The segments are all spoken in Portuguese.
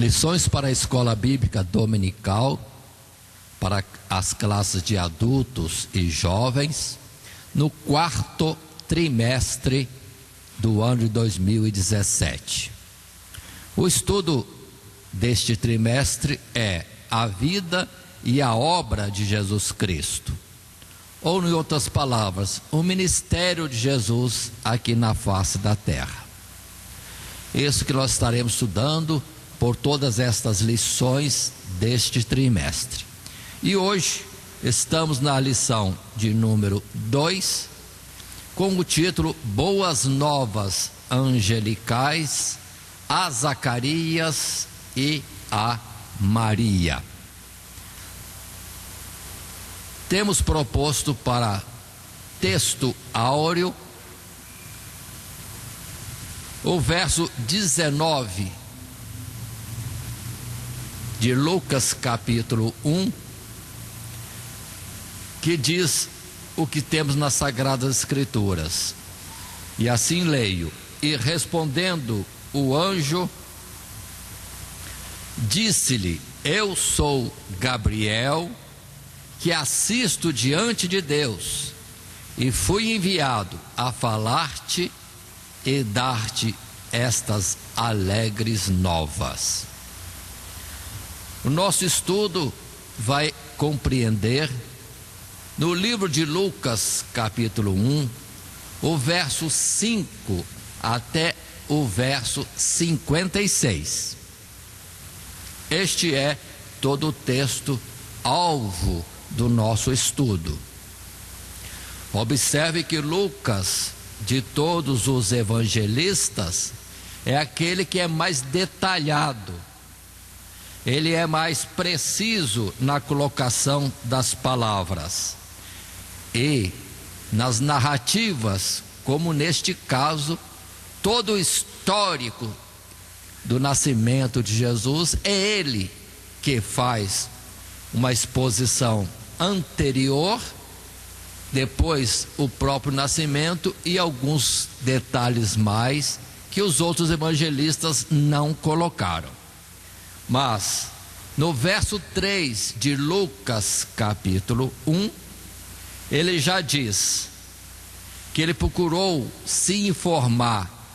Lições para a Escola Bíblica Dominical, para as classes de adultos e jovens, no quarto trimestre do ano de 2017. O estudo deste trimestre é a vida e a obra de Jesus Cristo, ou, em outras palavras, o ministério de Jesus aqui na face da terra. Isso que nós estaremos estudando por todas estas lições deste trimestre. E hoje estamos na lição de número 2, com o título Boas Novas Angelicais a Zacarias e a Maria. Temos proposto para texto áureo o verso 19 de Lucas capítulo 1, que diz o que temos nas Sagradas Escrituras. E assim leio: e respondendo o anjo, disse-lhe: eu sou Gabriel, que assisto diante de Deus, e fui enviado a falar-te e dar-te estas alegres novas. O nosso estudo vai compreender no livro de Lucas capítulo 1, o verso 5 até o verso 56. Este é todo o texto alvo do nosso estudo. Observe que Lucas, de todos os evangelistas, é aquele que é mais detalhado. Ele é mais preciso na colocação das palavras. E nas narrativas, como neste caso, todo o histórico do nascimento de Jesus, é ele que faz uma exposição anterior, depois o próprio nascimento e alguns detalhes mais que os outros evangelistas não colocaram. Mas no verso 3 de Lucas capítulo 1, ele já diz que ele procurou se informar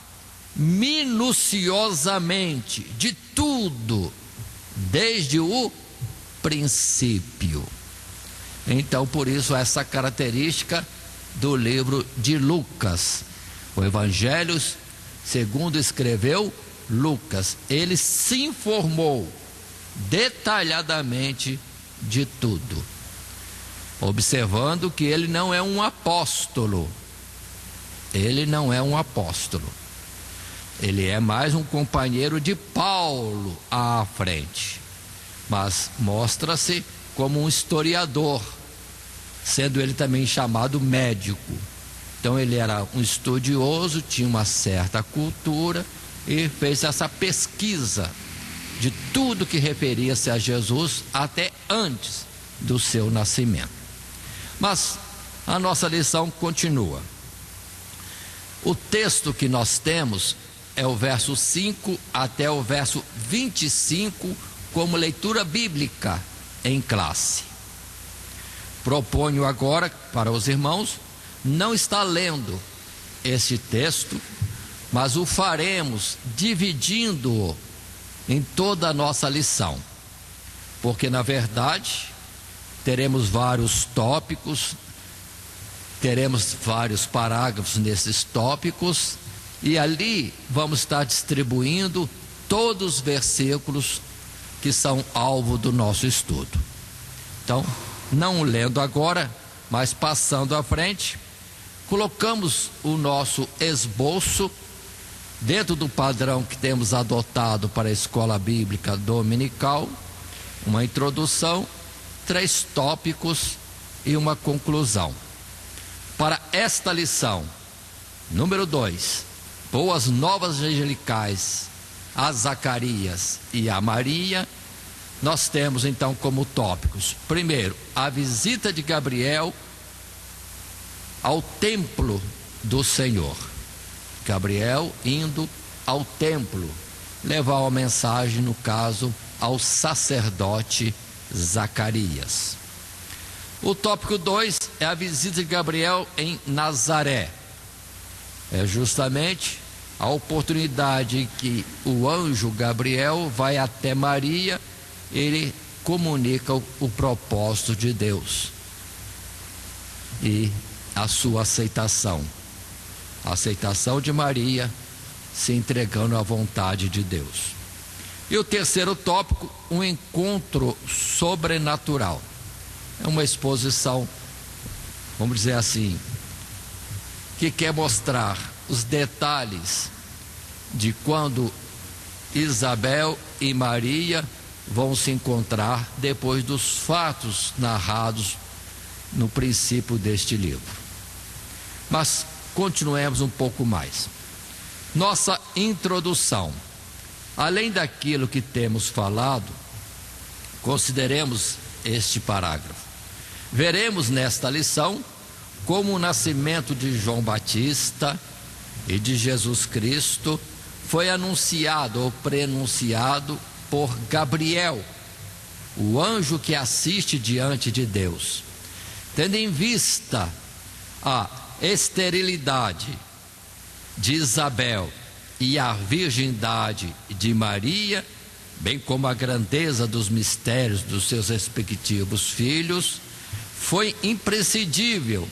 minuciosamente de tudo, desde o princípio. Então, por isso, essa característica do livro de Lucas, o Evangelho segundo escreveu Lucas. Ele se informou detalhadamente de tudo, observando que ele não é um apóstolo. Ele não é um apóstolo. Ele é mais um companheiro de Paulo à frente, mas mostra-se como um historiador, sendo ele também chamado médico. Então ele era um estudioso, tinha uma certa cultura e fez essa pesquisa de tudo que referia-se a Jesus até antes do seu nascimento. Mas a nossa lição continua. O texto que nós temos é o verso 5 até o verso 25 como leitura bíblica em classe. Proponho agora para os irmãos não estar lendo este texto, mas o faremos dividindo-o em toda a nossa lição, porque na verdade teremos vários tópicos, teremos vários parágrafos nesses tópicos, e ali vamos estar distribuindo todos os versículos que são alvo do nosso estudo. Então, não lendo agora, mas passando à frente, colocamos o nosso esboço dentro do padrão que temos adotado para a Escola Bíblica Dominical, uma introdução, 3 tópicos e uma conclusão. Para esta lição, número 2, Boas Novas Angelicais a Zacarias e a Maria, nós temos então como tópicos: primeiro, a visita de Gabriel ao templo do Senhor. Gabriel indo ao templo levar uma mensagem, no caso, ao sacerdote Zacarias. O tópico 2 é a visita de Gabriel em Nazaré. É justamente a oportunidade que o anjo Gabriel vai até Maria, ele comunica o propósito de Deus e a sua aceitação. A aceitação de Maria se entregando à vontade de Deus. E o terceiro tópico, um encontro sobrenatural. É uma exposição, vamos dizer assim, que quer mostrar os detalhes de quando Isabel e Maria vão se encontrar depois dos fatos narrados no princípio deste livro. Mas continuemos um pouco mais. Nossa introdução. Além daquilo que temos falado, consideremos este parágrafo. Veremos nesta lição como o nascimento de João Batista e de Jesus Cristo foi anunciado ou prenunciado por Gabriel, o anjo que assiste diante de Deus. Tendo em vista a esterilidade de Isabel e a virgindade de Maria, bem como a grandeza dos mistérios dos seus respectivos filhos, foi imprescindível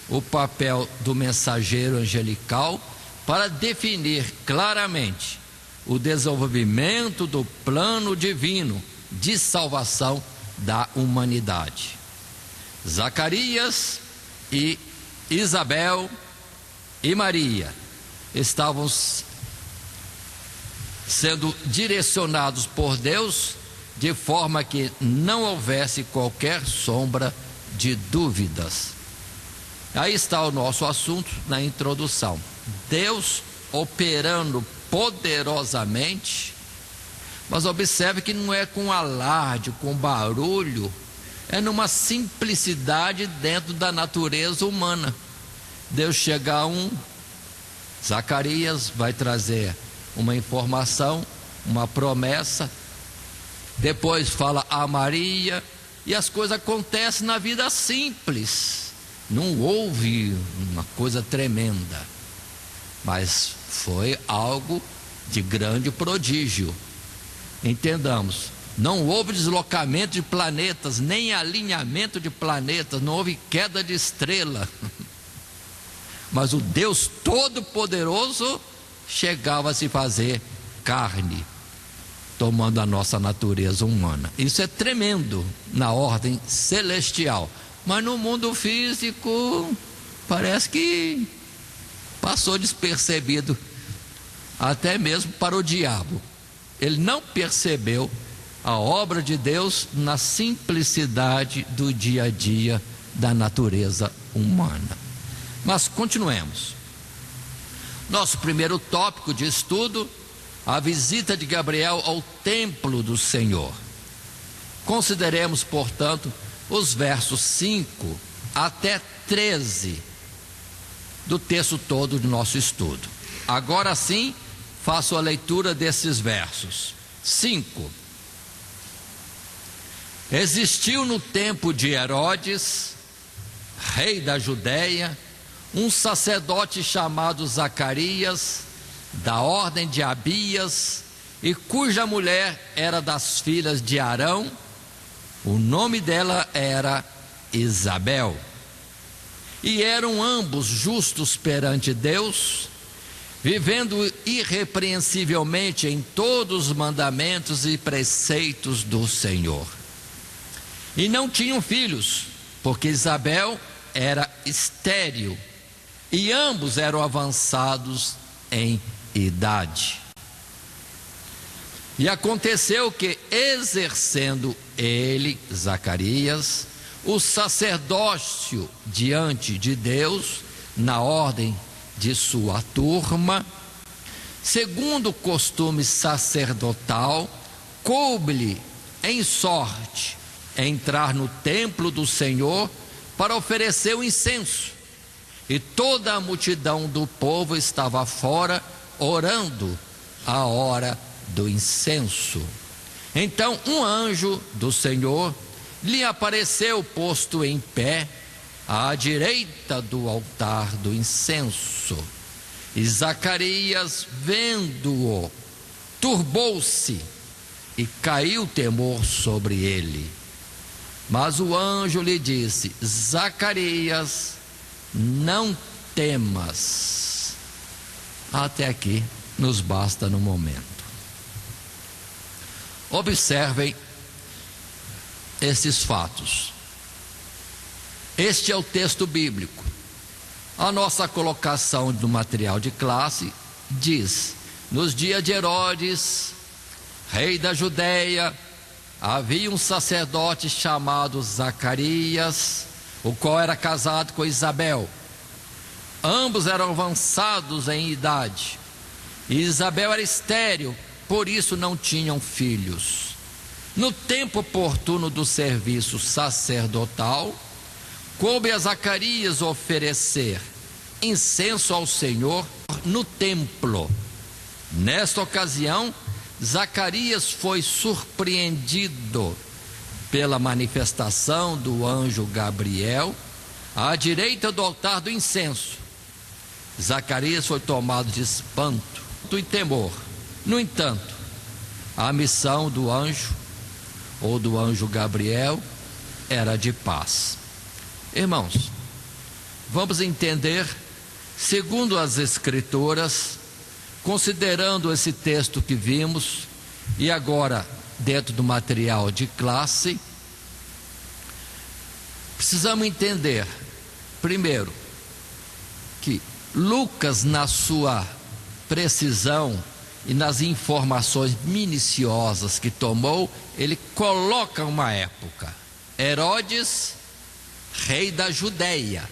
o papel do mensageiro angelical para definir claramente o desenvolvimento do plano divino de salvação da humanidade. Zacarias e Isabel e Maria estavam sendo direcionados por Deus de forma que não houvesse qualquer sombra de dúvidas. Aí está o nosso assunto na introdução. Deus operando poderosamente, mas observe que não é com alarde, com barulho, é numa simplicidade dentro da natureza humana. Deus chega a Zacarias vai trazer uma informação, uma promessa, depois fala a Maria, e as coisas acontecem na vida simples. Não houve uma coisa tremenda, mas foi algo de grande prodígio. Entendamos, não houve deslocamento de planetas, nem alinhamento de planetas, não houve queda de estrela, mas o Deus Todo-Poderoso chegava a se fazer carne, tomando a nossa natureza humana. Isso é tremendo na ordem celestial, mas no mundo físico parece que passou despercebido, até mesmo para o diabo. Ele não percebeu a obra de Deus na simplicidade do dia a dia da natureza humana. Mas continuemos. Nosso primeiro tópico de estudo, a visita de Gabriel ao templo do Senhor. Consideremos, portanto, os versos 5 até 13 do texto todo do nosso estudo. Agora sim, faço a leitura desses versos. 5. Existiu no tempo de Herodes, rei da Judéia, um sacerdote chamado Zacarias, da ordem de Abias, e cuja mulher era das filhas de Arão. O nome dela era Isabel. E eram ambos justos perante Deus, vivendo irrepreensivelmente em todos os mandamentos e preceitos do Senhor. E não tinham filhos, porque Isabel era estéril, e ambos eram avançados em idade. E aconteceu que, exercendo ele, Zacarias, o sacerdócio diante de Deus, na ordem de sua turma, segundo o costume sacerdotal, coube-lhe em sorte entrar no templo do Senhor para oferecer o incenso. E toda a multidão do povo estava fora, orando à hora do incenso. Então um anjo do Senhor lhe apareceu posto em pé à direita do altar do incenso. E Zacarias, vendo-o, turbou-se e caiu temor sobre ele. Mas o anjo lhe disse: Zacarias, não temas. Até aqui nos basta no momento. Observem esses fatos. Este é o texto bíblico. A nossa colocação do material de classe diz: nos dias de Herodes, rei da Judéia, havia um sacerdote chamado Zacarias, o qual era casado com Isabel. Ambos eram avançados em idade, e Isabel era estéril, por isso não tinham filhos. No tempo oportuno do serviço sacerdotal, coube a Zacarias oferecer incenso ao Senhor no templo. Nesta ocasião, Zacarias foi surpreendido pela manifestação do anjo Gabriel à direita do altar do incenso. Zacarias foi tomado de espanto e temor. No entanto, a missão do anjo, ou do anjo Gabriel, era de paz. Irmãos, vamos entender, segundo as Escrituras, considerando esse texto que vimos, e agora dentro do material de classe, precisamos entender, primeiro, que Lucas, na sua precisão e nas informações minuciosas que tomou, ele coloca uma época: Herodes, rei da Judéia.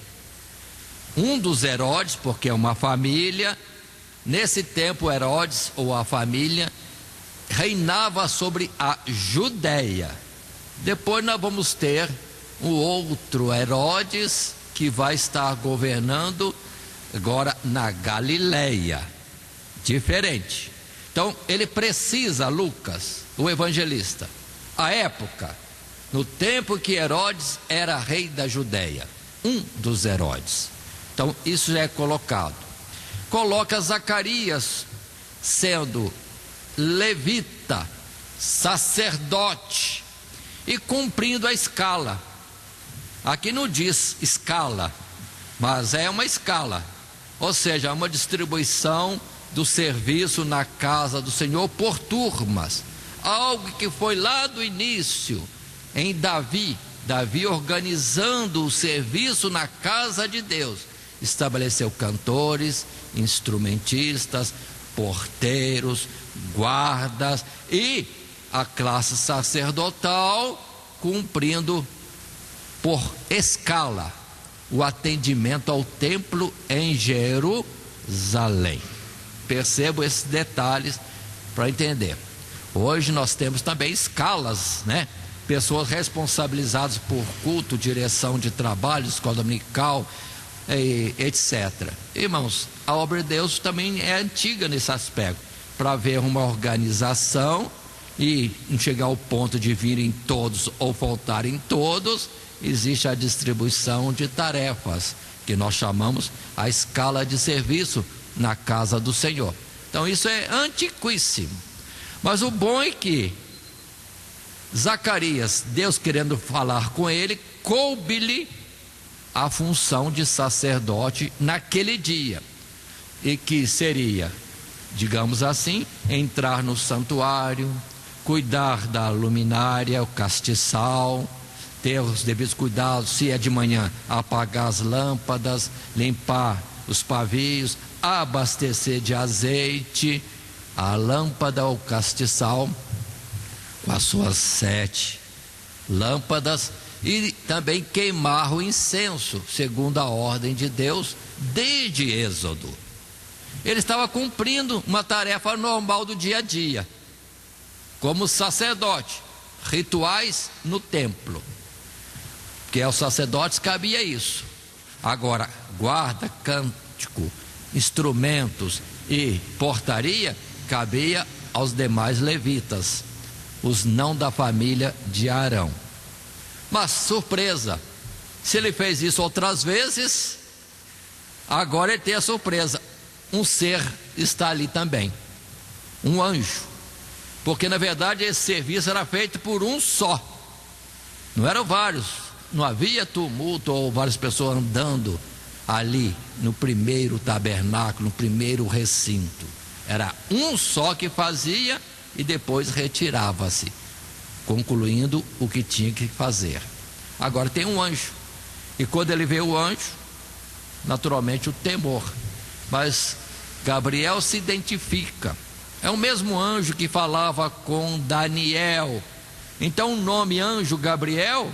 Um dos Herodes, porque é uma família. Nesse tempo, Herodes, ou a família, reinava sobre a Judéia. Depois nós vamos ter o outro Herodes, que vai estar governando agora na Galileia. Diferente. Então ele precisa, Lucas, o evangelista, a época, no tempo que Herodes era rei da Judéia, um dos Herodes. Então isso já é colocado. Coloca Zacarias sendo levita, sacerdote, e cumprindo a escala. Aqui não diz escala, mas é uma escala, ou seja, uma distribuição do serviço na casa do Senhor por turmas. Algo que foi lá do início em Davi organizando o serviço na casa de Deus, estabeleceu cantores, instrumentistas, porteiros, guardas e a classe sacerdotal cumprindo por escala o atendimento ao templo em Jerusalém. Percebo esses detalhes para entender. Hoje nós temos também escalas, né? Pessoas responsabilizadas por culto, direção de trabalho, escola dominical, etc. Irmãos, a obra de Deus também é antiga nesse aspecto, para haver uma organização e não chegar ao ponto de virem todos ou faltarem todos. Existe a distribuição de tarefas, que nós chamamos a escala de serviço na casa do Senhor. Então isso é antiquíssimo. Mas o bom é que Zacarias, Deus querendo falar com ele, coube-lhe a função de sacerdote naquele dia, e que seria, digamos assim, entrar no santuário, cuidar da luminária, o castiçal, ter os devidos cuidados, se é de manhã, apagar as lâmpadas, limpar os pavios, abastecer de azeite a lâmpada ou castiçal com as suas 7 lâmpadas, e também queimar o incenso segundo a ordem de Deus desde Êxodo. Ele estava cumprindo uma tarefa normal do dia a dia como sacerdote, rituais no templo, que aos sacerdotes cabia isso. Agora, guarda, cântico, instrumentos e portaria cabia aos demais levitas, os não da família de Arão. Mas surpresa, se ele fez isso outras vezes, agora ele tem a surpresa: um ser está ali também, um anjo, porque na verdade esse serviço era feito por um só, não eram vários, não havia tumulto ou várias pessoas andando ali no primeiro tabernáculo, no primeiro recinto. Era um só que fazia e depois retirava-se, concluindo o que tinha que fazer. Agora tem um anjo, e quando ele vê o anjo, naturalmente o temor, mas Gabriel se identifica, é o mesmo anjo que falava com Daniel. Então o nome anjo Gabriel,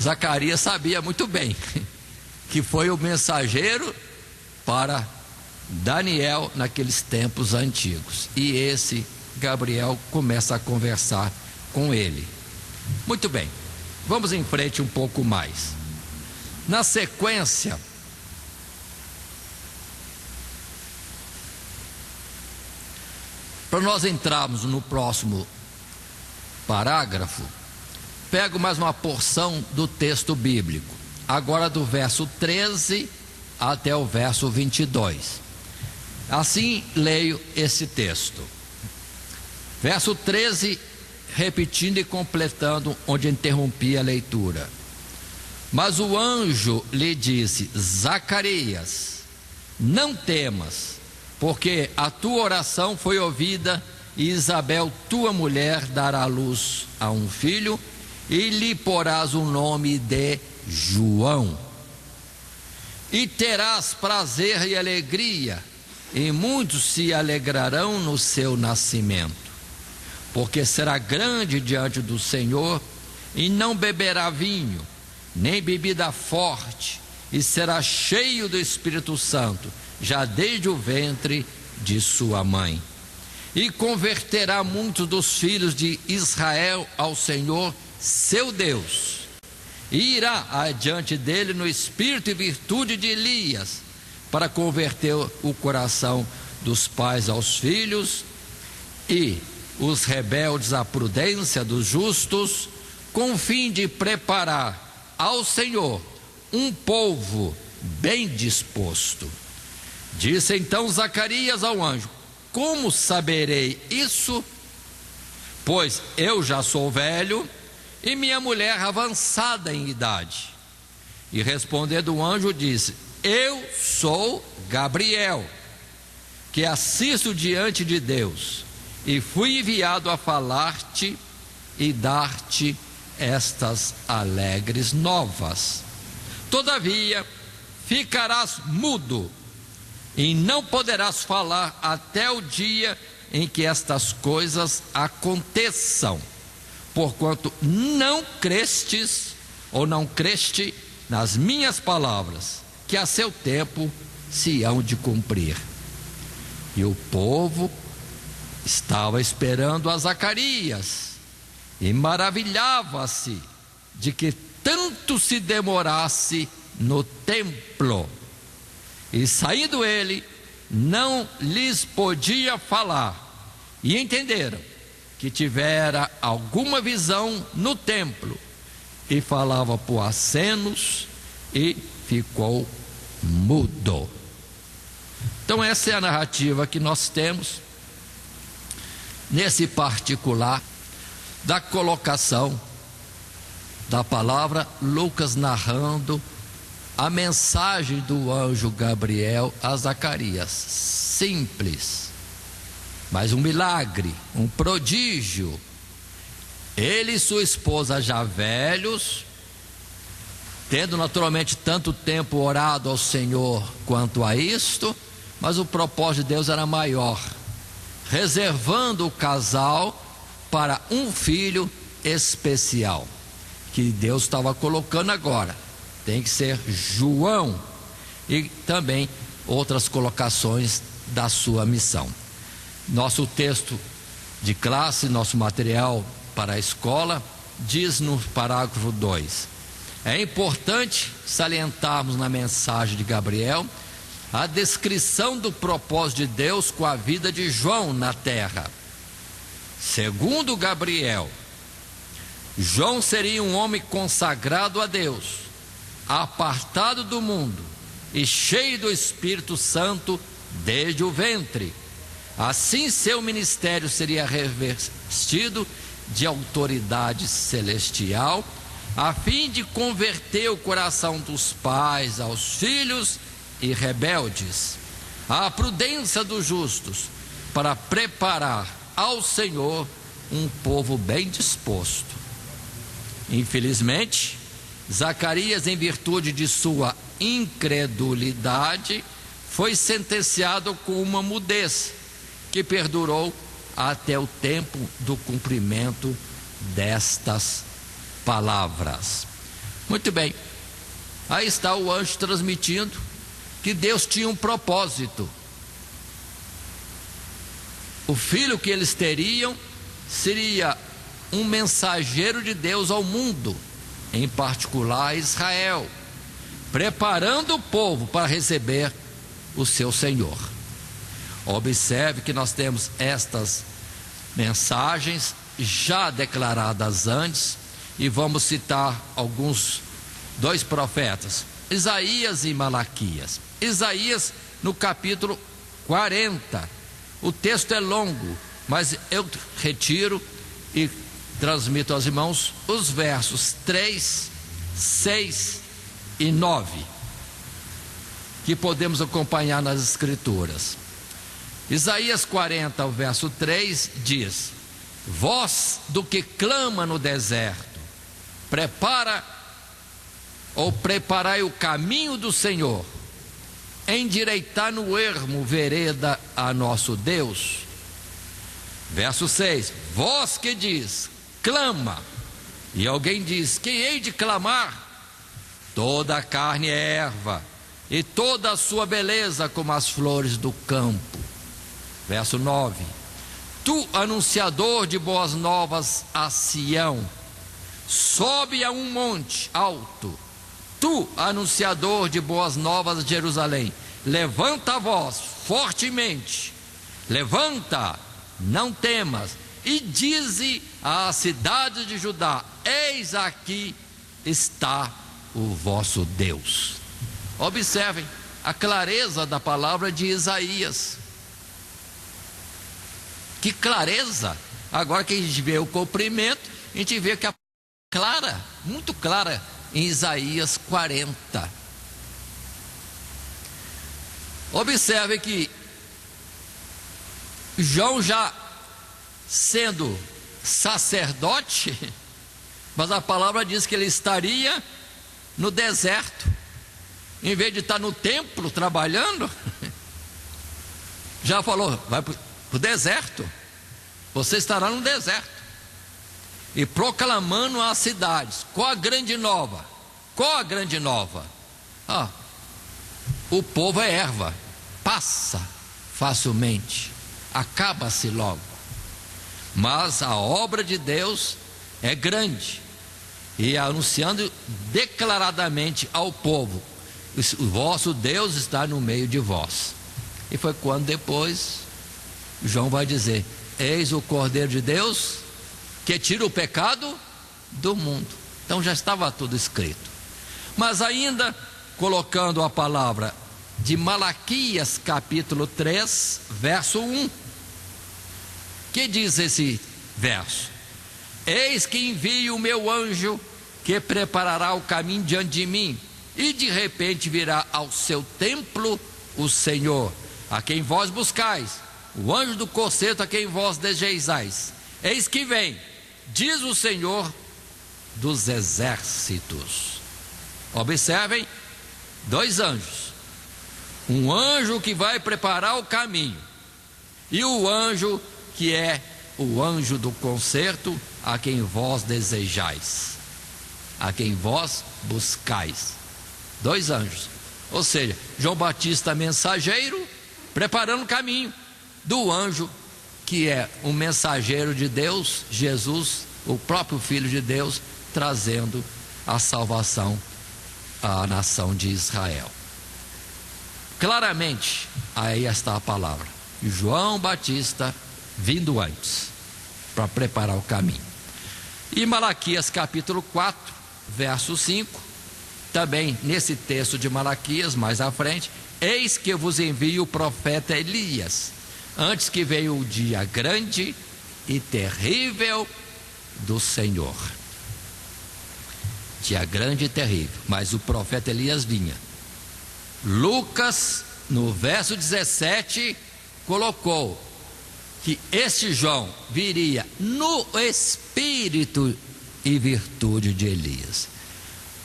Zacarias sabia muito bem que foi o mensageiro para Daniel naqueles tempos antigos, e esse Gabriel começa a conversar com ele. Muito bem, vamos em frente um pouco mais. Na sequência, para nós entrarmos no próximo parágrafo, pego mais uma porção do texto bíblico, agora do verso 13 até o verso 22. Assim leio esse texto. Verso 13, repetindo e completando onde interrompi a leitura. Mas o anjo lhe disse: Zacarias, não temas, porque a tua oração foi ouvida, e Isabel, tua mulher, dará à luz a um filho, e lhe porás o nome de João. E terás prazer e alegria, e muitos se alegrarão no seu nascimento, porque será grande diante do Senhor, e não beberá vinho, nem bebida forte, e será cheio do Espírito Santo, já desde o ventre de sua mãe. E converterá muitos dos filhos de Israel ao Senhor, seu Deus, e irá adiante dele no espírito e virtude de Elias, para converter o coração dos pais aos filhos, e os rebeldes à prudência dos justos, com o fim de preparar ao Senhor um povo bem disposto. Disse então Zacarias ao anjo: como saberei isso? Pois eu já sou velho e minha mulher avançada em idade. E respondendo o anjo disse: eu sou Gabriel, que assisto diante de Deus, e fui enviado a falar-te e dar-te estas alegres novas. Todavia ficarás mudo e não poderás falar até o dia em que estas coisas aconteçam, porquanto não crestes ou não creste nas minhas palavras, que a seu tempo se hão de cumprir. E o povo estava esperando a Zacarias e maravilhava-se de que tanto se demorasse no templo. E saindo ele, não lhes podia falar, e entenderam que tivera alguma visão no templo, e falava por acenos, e ficou mudo. Então essa é a narrativa que nós temos nesse particular da colocação da palavra, Lucas narrando a mensagem do anjo Gabriel a Zacarias. Simples, mas um milagre, um prodígio. Ele e sua esposa já velhos, tendo naturalmente tanto tempo orado ao Senhor quanto a isto, mas o propósito de Deus era maior, reservando o casal para um filho especial, que Deus estava colocando agora. Tem que ser João, e também outras colocações da sua missão. Nosso texto de classe, nosso material para a escola, diz no parágrafo 2: é importante salientarmos na mensagem de Gabriel a descrição do propósito de Deus com a vida de João na terra. Segundo Gabriel, João seria um homem consagrado a Deus, apartado do mundo e cheio do Espírito Santo desde o ventre. Assim, seu ministério seria revestido de autoridade celestial, a fim de converter o coração dos pais aos filhos e rebeldes, à prudência dos justos, para preparar ao Senhor um povo bem disposto. Infelizmente, Zacarias, em virtude de sua incredulidade, foi sentenciado com uma mudez que perdurou até o tempo do cumprimento destas palavras. Muito bem, aí está o anjo transmitindo que Deus tinha um propósito. O filho que eles teriam seria um mensageiro de Deus ao mundo, em particular a Israel, preparando o povo para receber o seu Senhor. Observe que nós temos estas mensagens já declaradas antes, e vamos citar dois profetas, Isaías e Malaquias. Isaías, no capítulo 40, o texto é longo, mas eu retiro e transmito aos irmãos os versos 3, 6 e 9, que podemos acompanhar nas Escrituras. Isaías 40, o verso 3 diz: voz do que clama no deserto, preparai o caminho do Senhor, endireitar no ermo vereda a nosso Deus. Verso 6: voz que diz, clama, e alguém diz, quem hei de clamar? Toda a carne é erva, e toda a sua beleza como as flores do campo. Verso 9: tu, anunciador de boas novas a Sião, sobe a um monte alto. Tu, anunciador de boas novas a Jerusalém, levanta a voz fortemente, levanta, não temas, e dize à cidade de Judá: eis aqui está o vosso Deus. Observem a clareza da palavra de Isaías. Que clareza! Agora que a gente vê o cumprimento, a gente vê que a clara, muito clara, em Isaías 40. Observe que João, já sendo sacerdote, mas a palavra diz que ele estaria no deserto, em vez de estar no templo trabalhando. Já falou, vai para o deserto, você estará no deserto, e proclamando às cidades. Qual a grande nova? Qual a grande nova? O povo é erva, passa facilmente, acaba-se logo, mas a obra de Deus é grande, e anunciando declaradamente ao povo: o vosso Deus está no meio de vós. E foi quando depois João vai dizer: eis o Cordeiro de Deus que tira o pecado do mundo. Então já estava tudo escrito. Mas ainda colocando a palavra de Malaquias capítulo 3, verso 1, que diz esse verso: eis que envio o meu anjo, que preparará o caminho diante de mim, e de repente virá ao seu templo o Senhor, a quem vós buscais, o anjo do concerto a quem vós desejais. Eis que vem, diz o Senhor dos exércitos. Observem, dois anjos: um anjo que vai preparar o caminho, e o anjo que é o anjo do concerto, a quem vós desejais, a quem vós buscais. Dois anjos, ou seja, João Batista mensageiro, preparando o caminho, do anjo que é o mensageiro de Deus, Jesus, o próprio Filho de Deus, trazendo a salvação à nação de Israel. claramente, aí está a palavra, João Batista vindo antes, para preparar o caminho. E Malaquias capítulo 4, verso 5, também nesse texto de Malaquias, mais à frente: eis que vos envio o profeta Elias, antes que veio o dia grande e terrível do Senhor. Dia grande e terrível, mas o profeta Elias vinha. Lucas, no verso 17, colocou que este João viria no espírito e virtude de Elias.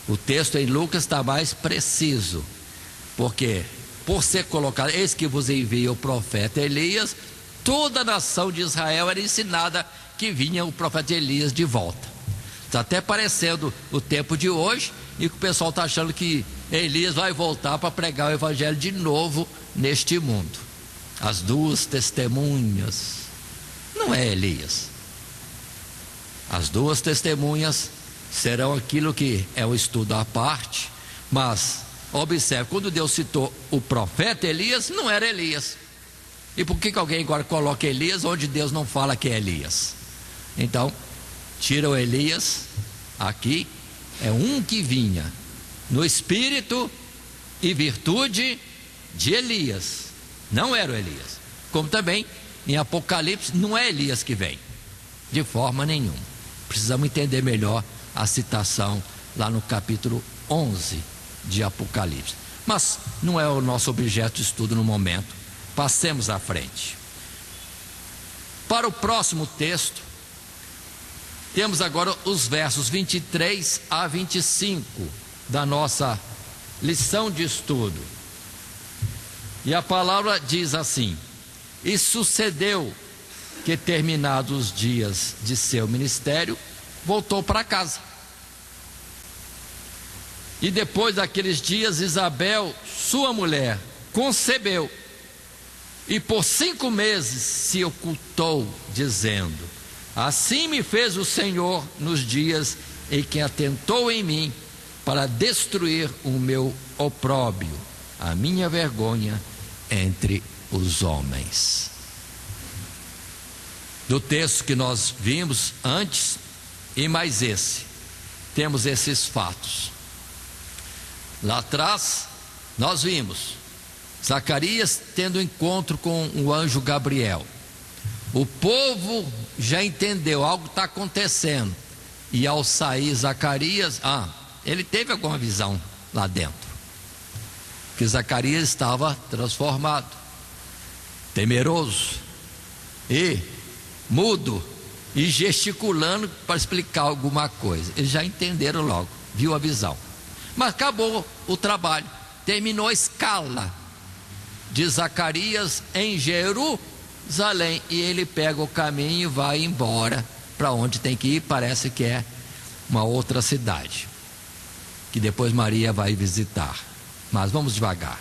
O texto em Lucas está mais preciso, porque por ser colocado, eis que vos envia o profeta Elias, toda a nação de Israel era ensinada que vinha o profeta Elias de volta. Está até parecendo o tempo de hoje, e que o pessoal está achando que Elias vai voltar para pregar o evangelho de novo neste mundo. As duas testemunhas, não é Elias. As duas testemunhas serão aquilo que é um estudo à parte, mas observe, quando Deus citou o profeta Elias, não era Elias. E por que alguém agora coloca Elias onde Deus não fala que é Elias? Então, tira o Elias, aqui é um que vinha no espírito e virtude de Elias, não era o Elias. Como também em Apocalipse não é Elias que vem, de forma nenhuma. Precisamos entender melhor a citação lá no capítulo 11 de Apocalipse, mas não é o nosso objeto de estudo no momento. Passemos à frente. Para o próximo texto, temos agora os versos 23 a 25 da nossa lição de estudo. E a palavra diz assim: e sucedeu que, terminados os dias de seu ministério, voltou para casa. E depois daqueles dias, Isabel, sua mulher, concebeu, e por 5 meses se ocultou, dizendo: assim me fez o Senhor nos dias em que atentou em mim para destruir o meu opróbrio, a minha vergonha entre os homens. Do texto que nós vimos antes e mais esse, temos esses fatos. Lá atrás nós vimos Zacarias tendo encontro com o anjo Gabriel. O povo já entendeu, algo está acontecendo. E ao sair Zacarias, ele teve alguma visão lá dentro, que Zacarias estava transformado, temeroso e mudo e gesticulando para explicar alguma coisa. Eles já entenderam logo, viu a visão. Mas acabou o trabalho, terminou a escala de Zacarias em Jerusalém, e ele pega o caminho e vai embora para onde tem que ir. Parece que é uma outra cidade, que depois Maria vai visitar, mas vamos devagar.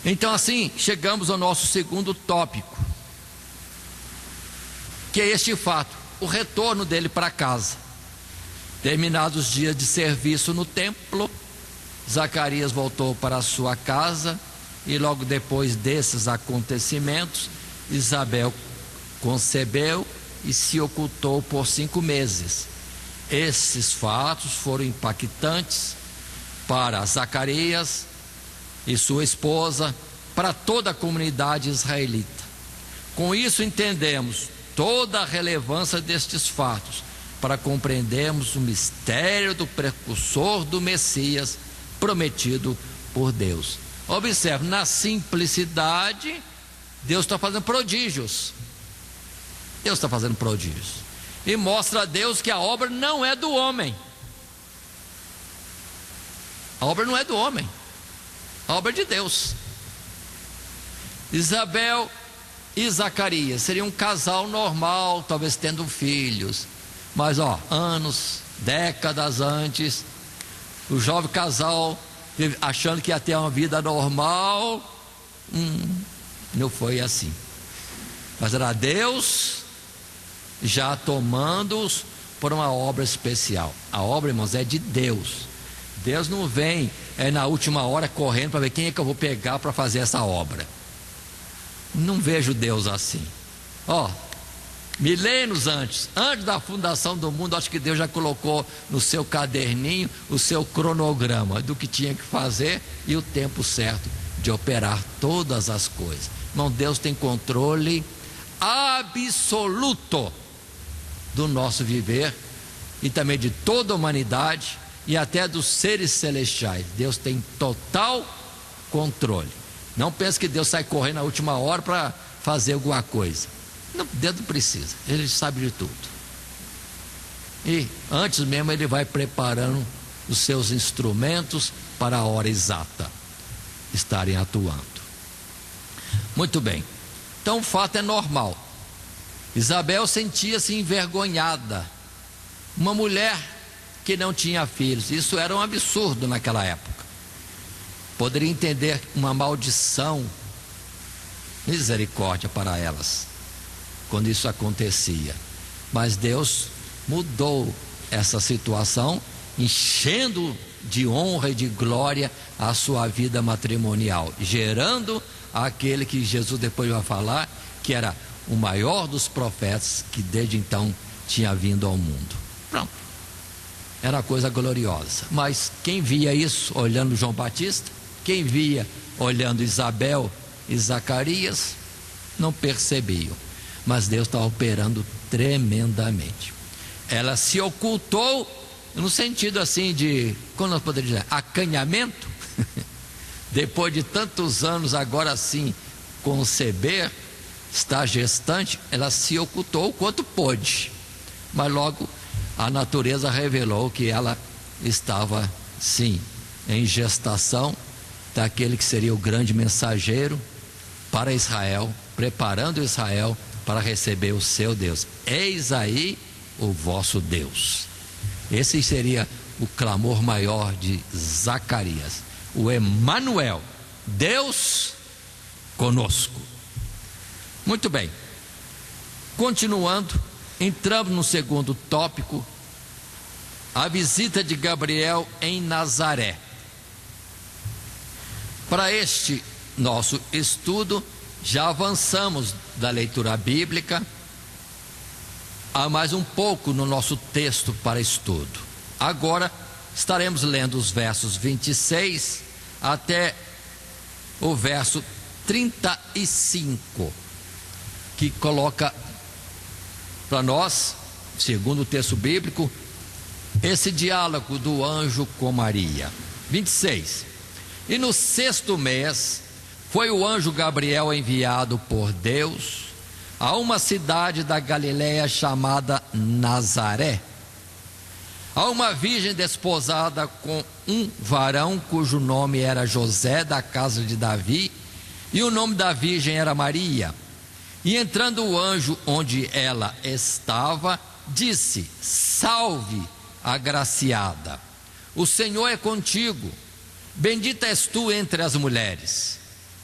Então, assim, chegamos ao nosso segundo tópico, que é este fato: o retorno dele para casa. Terminados os dias de serviço no templo, Zacarias voltou para a sua casa, e logo depois desses acontecimentos, Isabel concebeu e se ocultou por 5 meses. Esses fatos foram impactantes para Zacarias e sua esposa, para toda a comunidade israelita. Com isso entendemos toda a relevância destes fatos, para compreendermos o mistério do precursor do Messias prometido por Deus. Observe, na simplicidade, Deus está fazendo prodígios. Deus está fazendo prodígios. E mostra a Deus que a obra não é do homem. A obra não é do homem. A obra é de Deus. Isabel e Zacarias seriam um casal normal, talvez tendo filhos. Mas anos, décadas antes, o jovem casal achando que ia ter uma vida normal, não foi assim. Mas era Deus já tomando-os por uma obra especial. A obra, irmãos, é de Deus. Deus não vem na última hora correndo para ver quem é que eu vou pegar para fazer essa obra. Não vejo Deus assim. Milênios antes da fundação do mundo, acho que Deus já colocou no seu caderninho o seu cronograma do que tinha que fazer e o tempo certo de operar todas as coisas. Irmão, Deus tem controle absoluto do nosso viver e também de toda a humanidade e até dos seres celestiais. Deus tem total controle. Não pense que Deus sai correndo na última hora para fazer alguma coisa. Não, Deus não precisa, Ele sabe de tudo. E antes mesmo Ele vai preparando os seus instrumentos para a hora exata estarem atuando. Muito bem, então o fato é normal. Isabel sentia-se envergonhada. Uma mulher que não tinha filhos, isso era um absurdo naquela época. Poderia entender uma maldição, misericórdia para elas quando isso acontecia, mas Deus mudou essa situação, enchendo de honra e de glória a sua vida matrimonial, gerando aquele que Jesus depois vai falar que era o maior dos profetas que desde então tinha vindo ao mundo. Pronto, era coisa gloriosa. Mas quem via isso olhando João Batista, quem via olhando Isabel e Zacarias, não percebiam. Mas Deus está operando tremendamente. Ela se ocultou no sentido assim de, como nós poderíamos dizer, acanhamento. Depois de tantos anos, agora sim conceber, está gestante, ela se ocultou o quanto pôde, mas logo a natureza revelou que ela estava sim em gestação daquele que seria o grande mensageiro para Israel, preparando Israel para receber o seu Deus. Eis aí o vosso Deus. Esse seria o clamor maior de Zacarias, o Emanuel, Deus conosco. Muito bem, continuando, entramos no segundo tópico, a visita de Gabriel em Nazaré. Para este nosso estudo, já avançamos da leitura bíblica há mais um pouco no nosso texto para estudo. Agora estaremos lendo os versos 26 até o verso 35, que coloca para nós, segundo o texto bíblico, esse diálogo do anjo com Maria. 26. E no 6º mês foi o anjo Gabriel enviado por Deus a uma cidade da Galiléia chamada Nazaré, a uma virgem desposada com um varão cujo nome era José, da casa de Davi, e o nome da virgem era Maria. E entrando o anjo onde ela estava, disse: Salve, agraciada, o Senhor é contigo, bendita és tu entre as mulheres.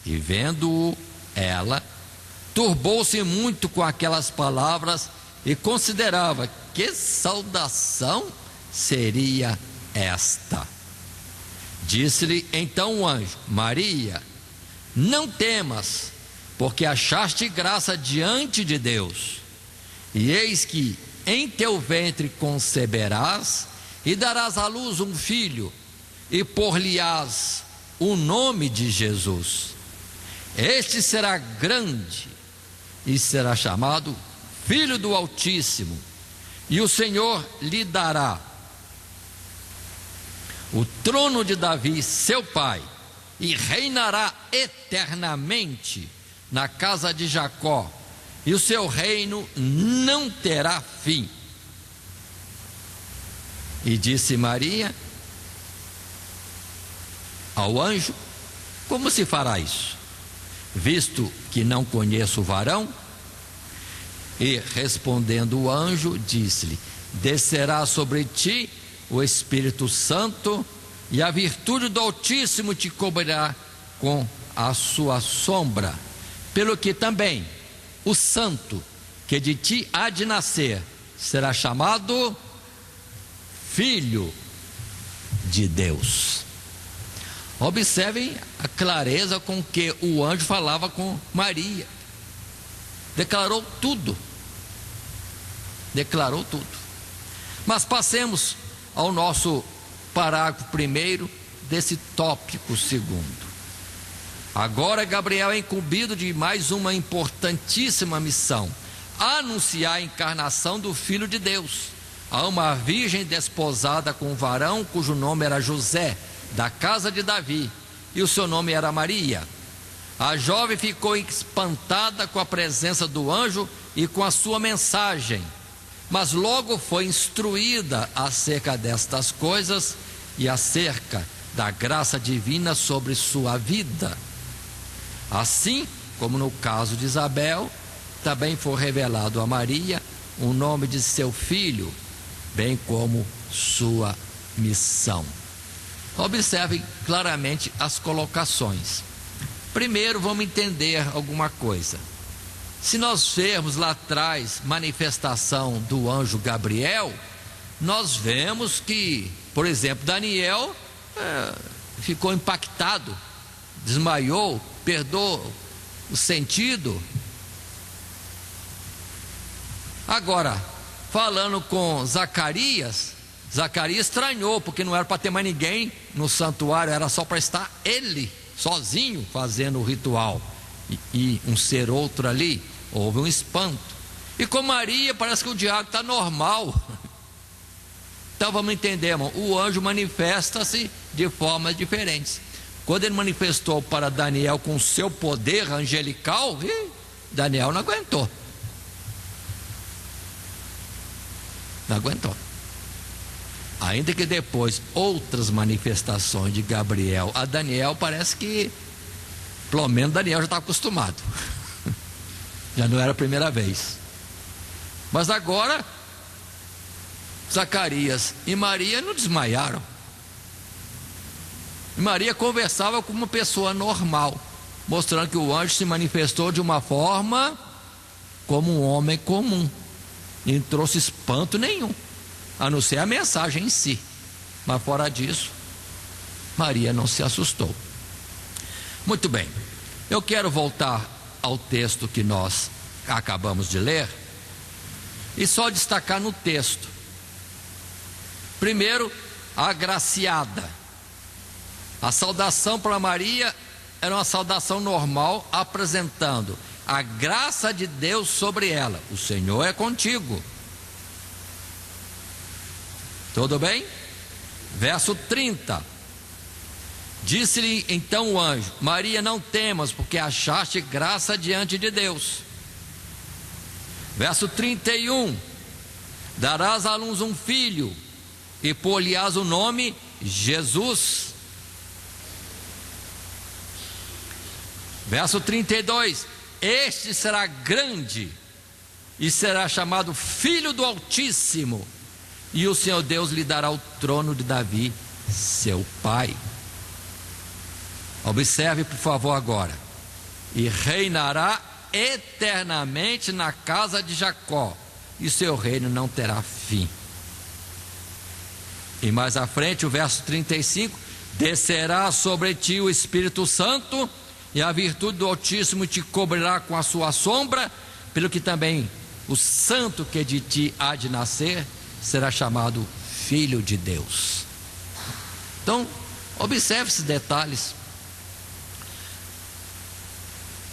E vendo-o, ela turbou-se muito com aquelas palavras e considerava que saudação seria esta. Disse-lhe então o anjo: Maria, não temas, porque achaste graça diante de Deus. E eis que em teu ventre conceberás e darás à luz um filho, e por-lhe-ás o nome de Jesus. Este será grande e será chamado Filho do Altíssimo, e o Senhor lhe dará o trono de Davi, seu pai, e reinará eternamente na casa de Jacó, e o seu reino não terá fim. E disse Maria ao anjo: Como se fará isso, visto que não conheço o varão? E respondendo o anjo, disse-lhe: Descerá sobre ti o Espírito Santo, e a virtude do Altíssimo te cobrirá com a sua sombra, pelo que também o santo que de ti há de nascer será chamado Filho de Deus. Observem a clareza com que o anjo falava com Maria. Declarou tudo. Declarou tudo. Mas passemos ao nosso parágrafo primeiro desse tópico segundo. Agora Gabriel é incumbido de mais uma importantíssima missão: anunciar a encarnação do Filho de Deus a uma virgem desposada com um varão cujo nome era José, da casa de Davi, e o seu nome era Maria. A jovem ficou espantada com a presença do anjo e com a sua mensagem, mas logo foi instruída acerca destas coisas e acerca da graça divina sobre sua vida. Assim como no caso de Isabel, também foi revelado a Maria o nome de seu filho, bem como sua missão. Observem claramente as colocações. Primeiro, vamos entender alguma coisa. Se nós vermos lá atrás manifestação do anjo Gabriel, nós vemos que, por exemplo, Daniel ficou impactado, desmaiou, perdeu o sentido. Agora, falando com Zacarias, Zacarias estranhou, porque não era para ter mais ninguém no santuário, era só para estar ele sozinho fazendo o ritual, e um ser outro ali. Houve um espanto. E com Maria parece que o diálogo está normal. Então vamos entender, irmão, o anjo manifesta-se de formas diferentes. Quando ele manifestou para Daniel com seu poder angelical, Daniel não aguentou. Não aguentou. Ainda que depois outras manifestações de Gabriel a Daniel, parece que pelo menos Daniel já está acostumado. Já não era a primeira vez. Mas agora Zacarias e Maria não desmaiaram. E Maria conversava com uma pessoa normal, mostrando que o anjo se manifestou de uma forma como um homem comum, e não trouxe espanto nenhum, a não ser a mensagem em si. Mas fora disso, Maria não se assustou. Muito bem, eu quero voltar ao texto que nós acabamos de ler e só destacar no texto. Primeiro, a agraciada. A saudação para Maria era uma saudação normal, apresentando a graça de Deus sobre ela. O Senhor é contigo. Tudo bem? Verso 30. Disse-lhe então o anjo: Maria, não temas, porque achaste graça diante de Deus. Verso 31. Darás à luz um filho, e pôr-lhe-ás o nome Jesus. Verso 32. Este será grande, e será chamado Filho do Altíssimo, e o Senhor Deus lhe dará o trono de Davi, seu pai. Observe, por favor, agora. E reinará eternamente na casa de Jacó, e seu reino não terá fim. E mais à frente, o verso 35: descerá sobre ti o Espírito Santo, e a virtude do Altíssimo te cobrirá com a sua sombra, pelo que também o santo que de ti há de nascer será chamado Filho de Deus. Então, observe esses detalhes.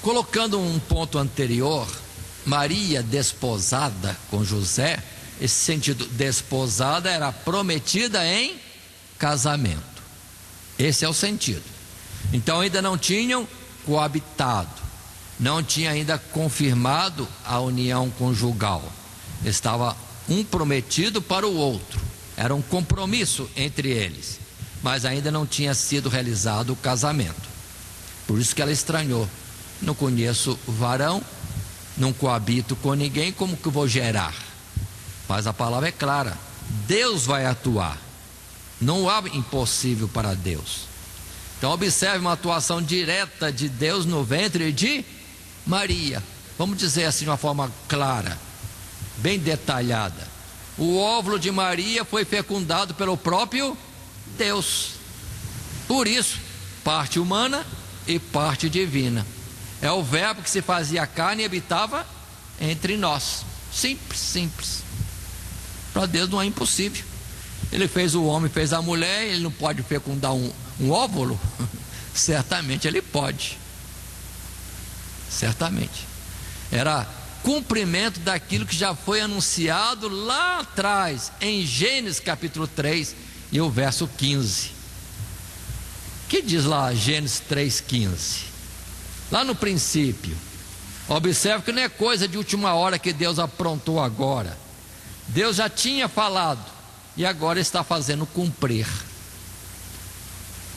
Colocando um ponto anterior, Maria desposada com José, esse sentido, desposada era prometida em casamento. Esse é o sentido. Então ainda não tinham coabitado, não tinha ainda confirmado a união conjugal. Estava um prometido para o outro, era um compromisso entre eles, mas ainda não tinha sido realizado o casamento. Por isso que ela estranhou: não conheço varão, não coabito com ninguém, como que vou gerar? Mas a palavra é clara: Deus vai atuar, não há impossível para Deus. Então observe uma atuação direta de Deus no ventre de Maria. Vamos dizer assim de uma forma clara, bem detalhada. O óvulo de Maria foi fecundado pelo próprio Deus. Por isso, parte humana e parte divina. É o verbo que se fazia carne e habitava entre nós. Simples, simples. Para Deus não é impossível. Ele fez o homem, fez a mulher, ele não pode fecundar um óvulo? Certamente ele pode. Certamente. Era cumprimento daquilo que já foi anunciado lá atrás, em Gênesis capítulo 3 e o verso 15. Que diz lá Gênesis 3,15? Lá no princípio. Observe que não é coisa de última hora que Deus aprontou agora. Deus já tinha falado e agora está fazendo cumprir.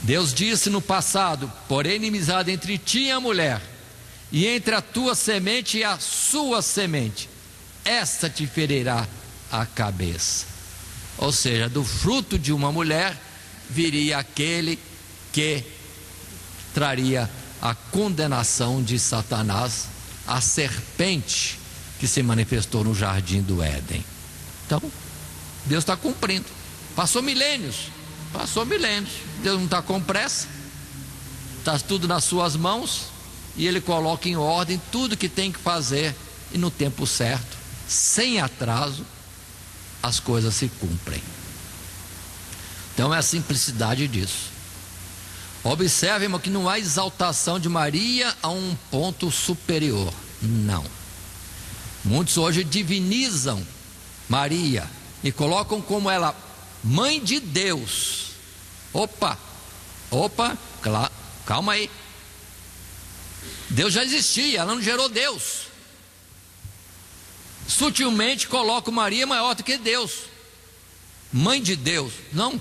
Deus disse no passado: porém inimizade entre ti e a mulher, e entre a tua semente e a sua semente, esta te ferirá a cabeça. Ou seja, do fruto de uma mulher viria aquele que traria a condenação de Satanás, a serpente que se manifestou no jardim do Éden. Então, Deus está cumprindo. Passou milênios. Deus não está com pressa. Está tudo nas suas mãos e Ele coloca em ordem tudo que tem que fazer, e no tempo certo, sem atraso, as coisas se cumprem. Então é a simplicidade disso. Observe, irmão, que não há exaltação de Maria a um ponto superior. Não. Muitos hoje divinizam Maria e colocam como ela mãe de Deus. Opa, calma aí. Deus já existia, ela não gerou Deus. Sutilmente colocam Maria maior do que Deus, mãe de Deus. Não.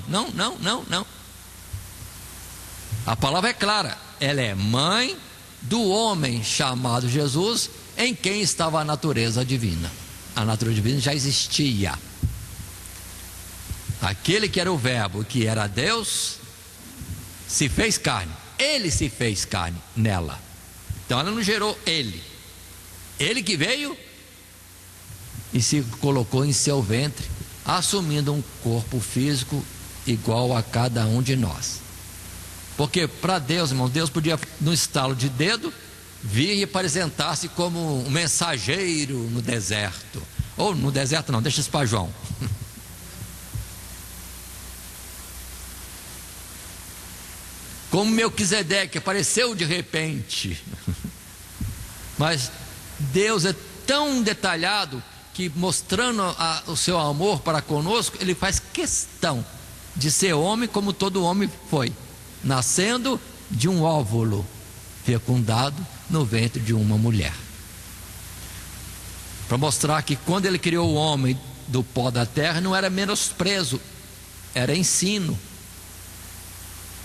A palavra é clara, ela é mãe do homem chamado Jesus, em quem estava a natureza divina. A natureza divina já existia. Aquele que era o verbo, que era Deus, se fez carne. Ele se fez carne nela. Então ela não gerou ele. Ele que veio e se colocou em seu ventre, assumindo um corpo físico igual a cada um de nós. Porque para Deus, irmão, Deus podia, no estalo de dedo, vir e apresentar-se como um mensageiro no deserto. Ou no deserto não, deixa isso para João. Como Melquisedeque apareceu de repente. Mas Deus é tão detalhado que, mostrando o seu amor para conosco, Ele faz questão de ser homem como todo homem foi, nascendo de um óvulo fecundado no ventre de uma mulher, para mostrar que quando Ele criou o homem do pó da terra, não era menosprezo, era ensino,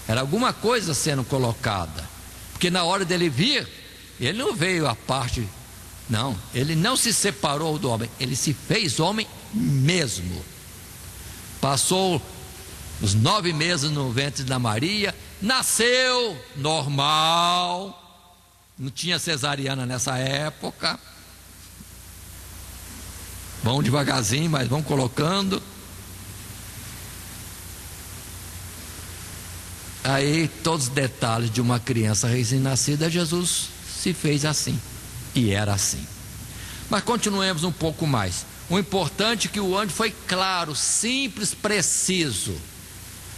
era alguma coisa sendo colocada, porque na hora dele vir, Ele não veio à parte, não, Ele não se separou do homem, Ele se fez homem mesmo. Passou os 9 meses no ventre da Maria, nasceu normal, não tinha cesariana nessa época. Vão devagarzinho, mas vão colocando. Aí todos os detalhes de uma criança recém-nascida, Jesus se fez assim, e era assim. Mas continuemos um pouco mais. O importante é que o anjo foi claro, simples, preciso.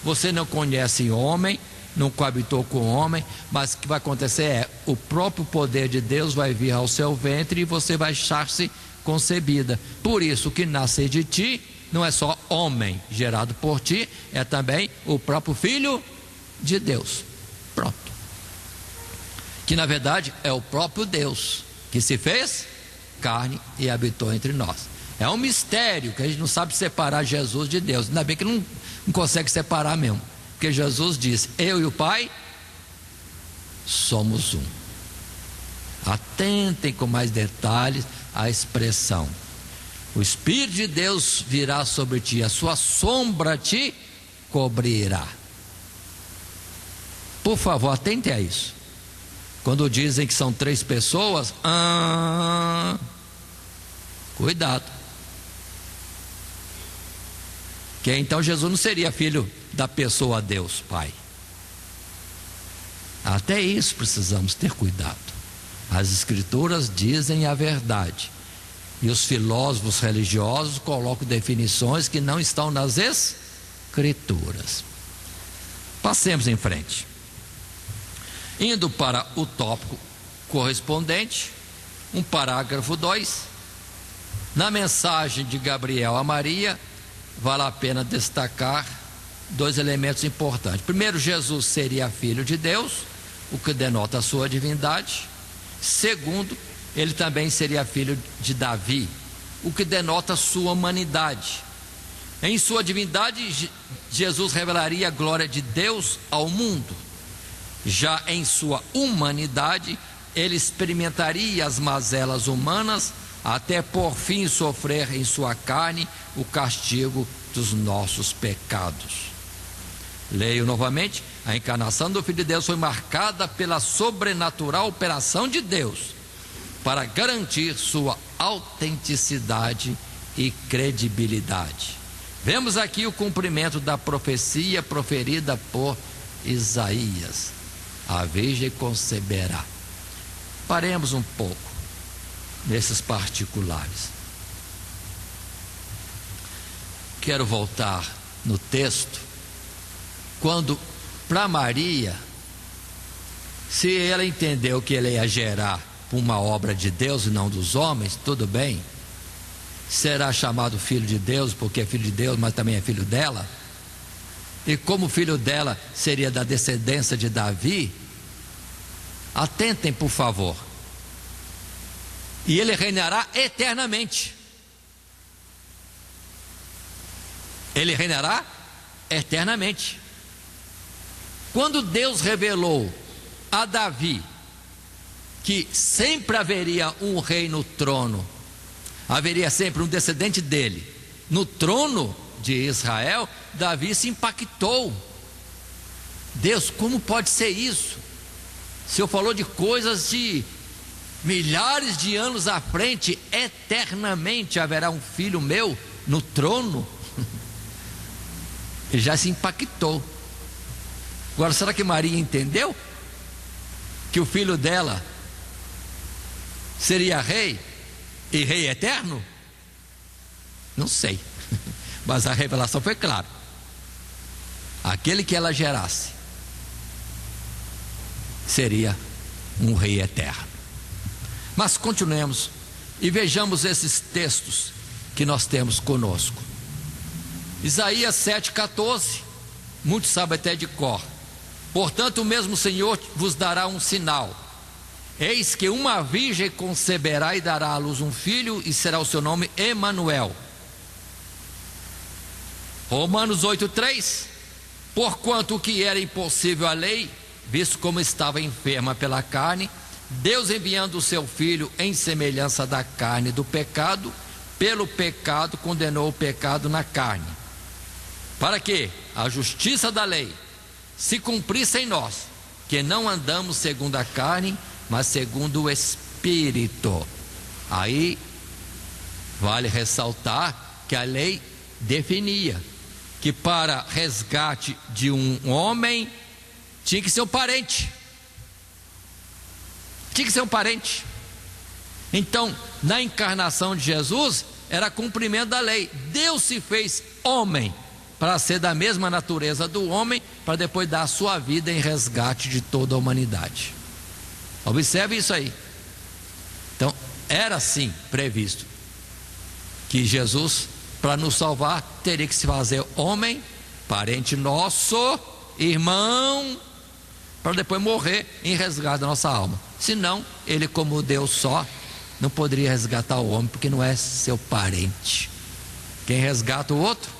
Você não conhece homem, não coabitou com homem, mas o que vai acontecer é, o próprio poder de Deus vai vir ao seu ventre e você vai achar-se concebida. Por isso, o que nascer de ti não é só homem gerado por ti, é também o próprio Filho de Deus. Pronto. Que na verdade é o próprio Deus que se fez carne e habitou entre nós. É um mistério que a gente não sabe separar Jesus de Deus. Ainda bem que não consegue separar mesmo, porque Jesus disse: eu e o Pai somos um. Atentem com mais detalhes a expressão: o Espírito de Deus virá sobre ti, a sua sombra te cobrirá. Por favor, atentem a isso. Quando dizem que são 3 pessoas, cuidado, que então Jesus não seria filho da pessoa Deus Pai. Até isso precisamos ter cuidado. As Escrituras dizem a verdade, e os filósofos religiosos colocam definições que não estão nas Escrituras. Passemos em frente. Indo para o tópico correspondente, um parágrafo 2. Na mensagem de Gabriel a Maria, vale a pena destacar 2 elementos importantes. Primeiro, Jesus seria filho de Deus, o que denota a sua divindade. Segundo, ele também seria filho de Davi, o que denota a sua humanidade. Em sua divindade, Jesus revelaria a glória de Deus ao mundo. Já em sua humanidade, ele experimentaria as mazelas humanas, até por fim sofrer em sua carne o castigo dos nossos pecados. Leio novamente: a encarnação do Filho de Deus foi marcada pela sobrenatural operação de Deus, para garantir sua autenticidade e credibilidade. Vemos aqui o cumprimento da profecia proferida por Isaías: a Virgem conceberá. Paremos um pouco nesses particulares. Quero voltar no texto, quando para Maria, se ela entendeu que ele ia gerar uma obra de Deus e não dos homens, tudo bem. Será chamado filho de Deus porque é filho de Deus, mas também é filho dela. E como filho dela seria da descendência de Davi, atentem por favor. E ele reinará eternamente. Ele reinará eternamente. Quando Deus revelou a Davi que sempre haveria um rei no trono, haveria sempre um descendente dele no trono de Israel, Davi se impactou. Deus, como pode ser isso? O Senhor falou de coisas de milhares de anos à frente, eternamente haverá um filho meu no trono. Ele já se impactou. Agora, será que Maria entendeu que o filho dela seria rei e rei eterno? Não sei, mas a revelação foi clara: aquele que ela gerasse seria um rei eterno. Mas continuemos e vejamos esses textos que nós temos conosco. Isaías 7,14, muitos sabem até de cor: portanto o mesmo Senhor vos dará um sinal, eis que uma virgem conceberá e dará à luz um filho, e será o seu nome Emanuel. Romanos 8,3, porquanto o que era impossível à lei, visto como estava enferma pela carne, Deus, enviando o seu filho em semelhança da carne do pecado, pelo pecado condenou o pecado na carne, para que a justiça da lei se cumprisse em nós, que não andamos segundo a carne, mas segundo o Espírito. Aí vale ressaltar que a lei definia que para resgate de um homem tinha que ser um parente. Tinha que ser um parente. Então, na encarnação de Jesus, era cumprimento da lei. Deus se fez homem para ser da mesma natureza do homem, para depois dar a sua vida em resgate de toda a humanidade. Observe isso aí. Então, era sim previsto que Jesus, para nos salvar, teria que se fazer homem, parente nosso, irmão, para depois morrer em resgate da nossa alma. Senão, ele, como Deus só, não poderia resgatar o homem, porque não é seu parente. Quem resgata o outro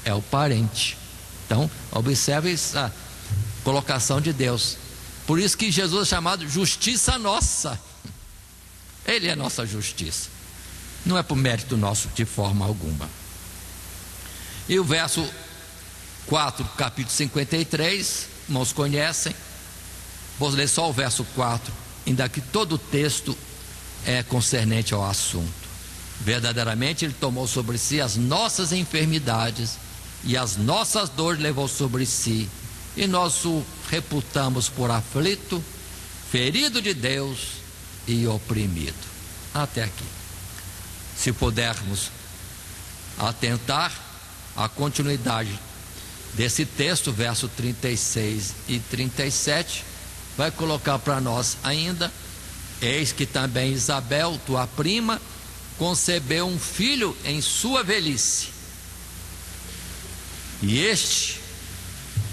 é o parente. Então, observe essa colocação de Deus. Por isso que Jesus é chamado justiça nossa. Ele é nossa justiça. Não é por mérito nosso de forma alguma. E o verso 4, capítulo 53, irmãos conhecem. Vou ler só o verso 4, ainda que todo o texto é concernente ao assunto. Verdadeiramente ele tomou sobre si as nossas enfermidades e as nossas dores levou sobre si, e nós o reputamos por aflito, ferido de Deus e oprimido. Até aqui. Se pudermos atentar à continuidade desse texto, verso 36 e 37, vai colocar para nós ainda: eis que também Isabel, tua prima, concebeu um filho em sua velhice, e este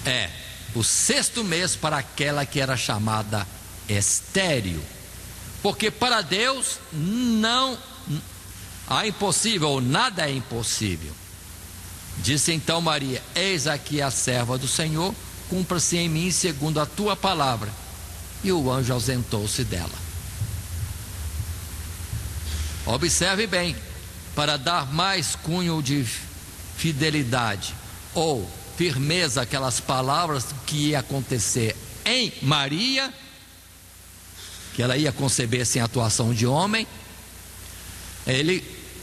é o 6º mês para aquela que era chamada estéril, porque para Deus não há impossível, nada é impossível. Disse então Maria: eis aqui a serva do Senhor, cumpra-se em mim segundo a tua palavra. E o anjo ausentou-se dela. Observe bem, para dar mais cunho de fidelidade ou firmeza àquelas palavras que ia acontecer em Maria, que ela ia conceber sem atuação de homem,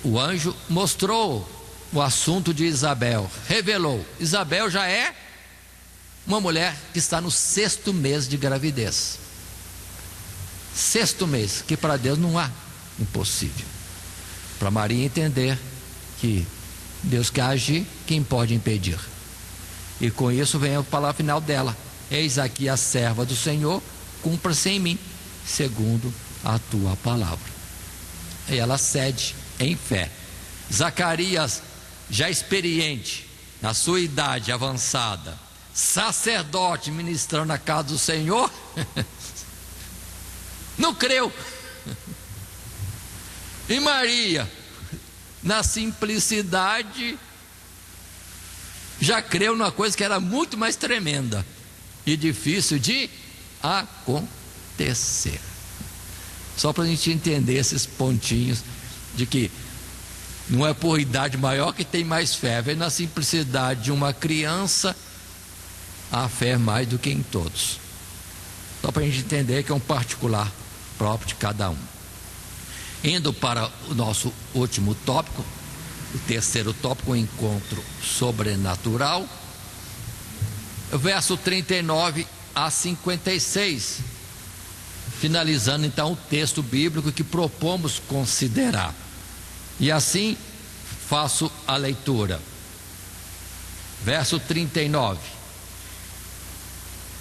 o anjo mostrou o assunto de Isabel, revelou. Isabel já é uma mulher que está no 6º mês de gravidez. 6º mês, que para Deus não há impossível. Para Maria entender que Deus quer agir, quem pode impedir? E com isso vem a palavra final dela: eis aqui a serva do Senhor, cumpra-se em mim segundo a tua palavra. E ela cede em fé. Zacarias, já experiente, na sua idade avançada, sacerdote ministrando na casa do Senhor, não creu. E Maria, na simplicidade, já creu numa coisa que era muito mais tremenda e difícil de acontecer. Só para a gente entender esses pontinhos de que não é por idade maior que tem mais fé. Vem na simplicidade de uma criança, a fé é mais do que em todos. Só para a gente entender que é um particular próprio de cada um. Indo para o nosso último tópico, o 3º tópico, o encontro sobrenatural, verso 39 a 56, finalizando então o texto bíblico que propomos considerar. E assim faço a leitura. Verso 39.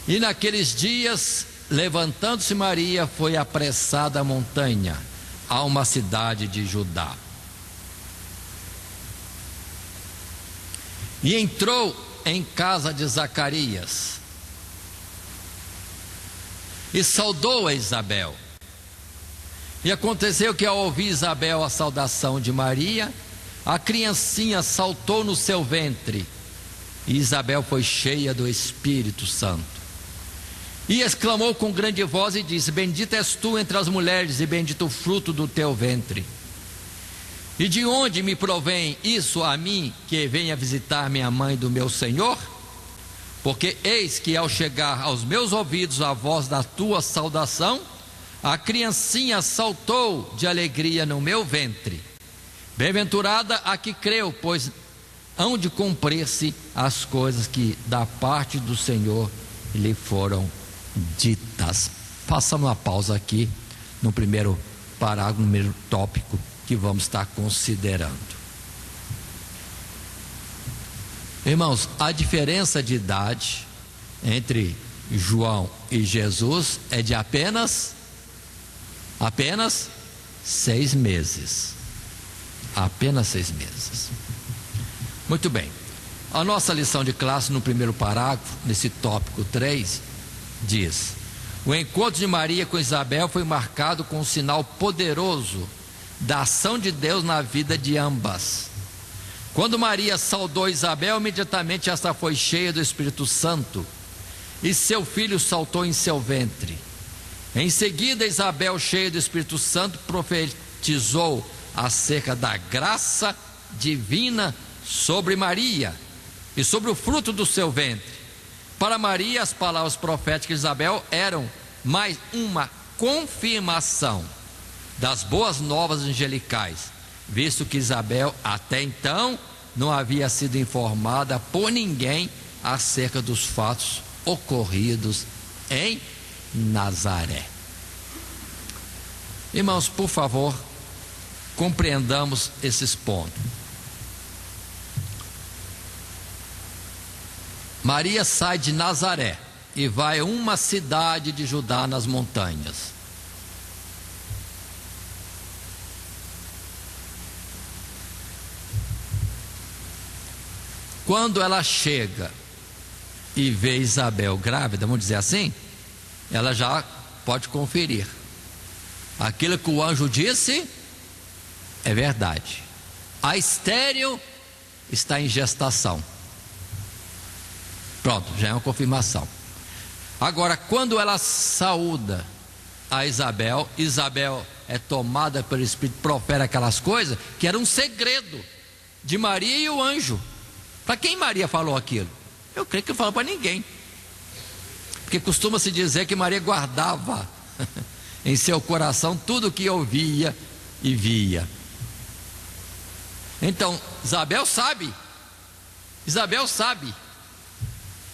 E naqueles dias, levantando-se Maria, foi apressada à montanha, a uma cidade de Judá. E entrou em casa de Zacarias, e saudou a Isabel. E aconteceu que, ao ouvir Isabel a saudação de Maria, a criancinha saltou no seu ventre, e Isabel foi cheia do Espírito Santo. E exclamou com grande voz e disse: bendita és tu entre as mulheres, e bendito o fruto do teu ventre. E de onde me provém isso a mim, que venha visitar minha mãe do meu Senhor? Porque eis que, ao chegar aos meus ouvidos a voz da tua saudação, a criancinha saltou de alegria no meu ventre. Bem-aventurada a que creu, pois hão de cumprir-se as coisas que da parte do Senhor lhe foram ditas. Façamos uma pausa aqui no primeiro parágrafo, no primeiro tópico que vamos estar considerando. Irmãos, a diferença de idade entre João e Jesus é de apenas 6 meses. Apenas 6 meses. Muito bem. A nossa lição de classe, no primeiro parágrafo, nesse tópico 3, diz: o encontro de Maria com Isabel foi marcado com um sinal poderoso da ação de Deus na vida de ambas. Quando Maria saudou Isabel, imediatamente esta foi cheia do Espírito Santo, e seu filho saltou em seu ventre. Em seguida, Isabel, cheia do Espírito Santo, profetizou acerca da graça divina sobre Maria e sobre o fruto do seu ventre. Para Maria, as palavras proféticas de Isabel eram mais uma confirmação das boas novas angelicais, visto que Isabel até então não havia sido informada por ninguém acerca dos fatos ocorridos em Nazaré. Irmãos, por favor, compreendamos esses pontos. Maria sai de Nazaré e vai a uma cidade de Judá nas montanhas. Quando ela chega e vê Isabel grávida, vamos dizer assim, ela já pode conferir. Aquilo que o anjo disse é verdade. A estéril está em gestação. Pronto, já é uma confirmação. Agora, quando ela saúda a Isabel, Isabel é tomada pelo Espírito, profere aquelas coisas que era um segredo de Maria e o anjo. Para quem Maria falou aquilo? Eu creio que não falou para ninguém, porque costuma-se dizer que Maria guardava em seu coração tudo o que ouvia e via. Então, Isabel sabe.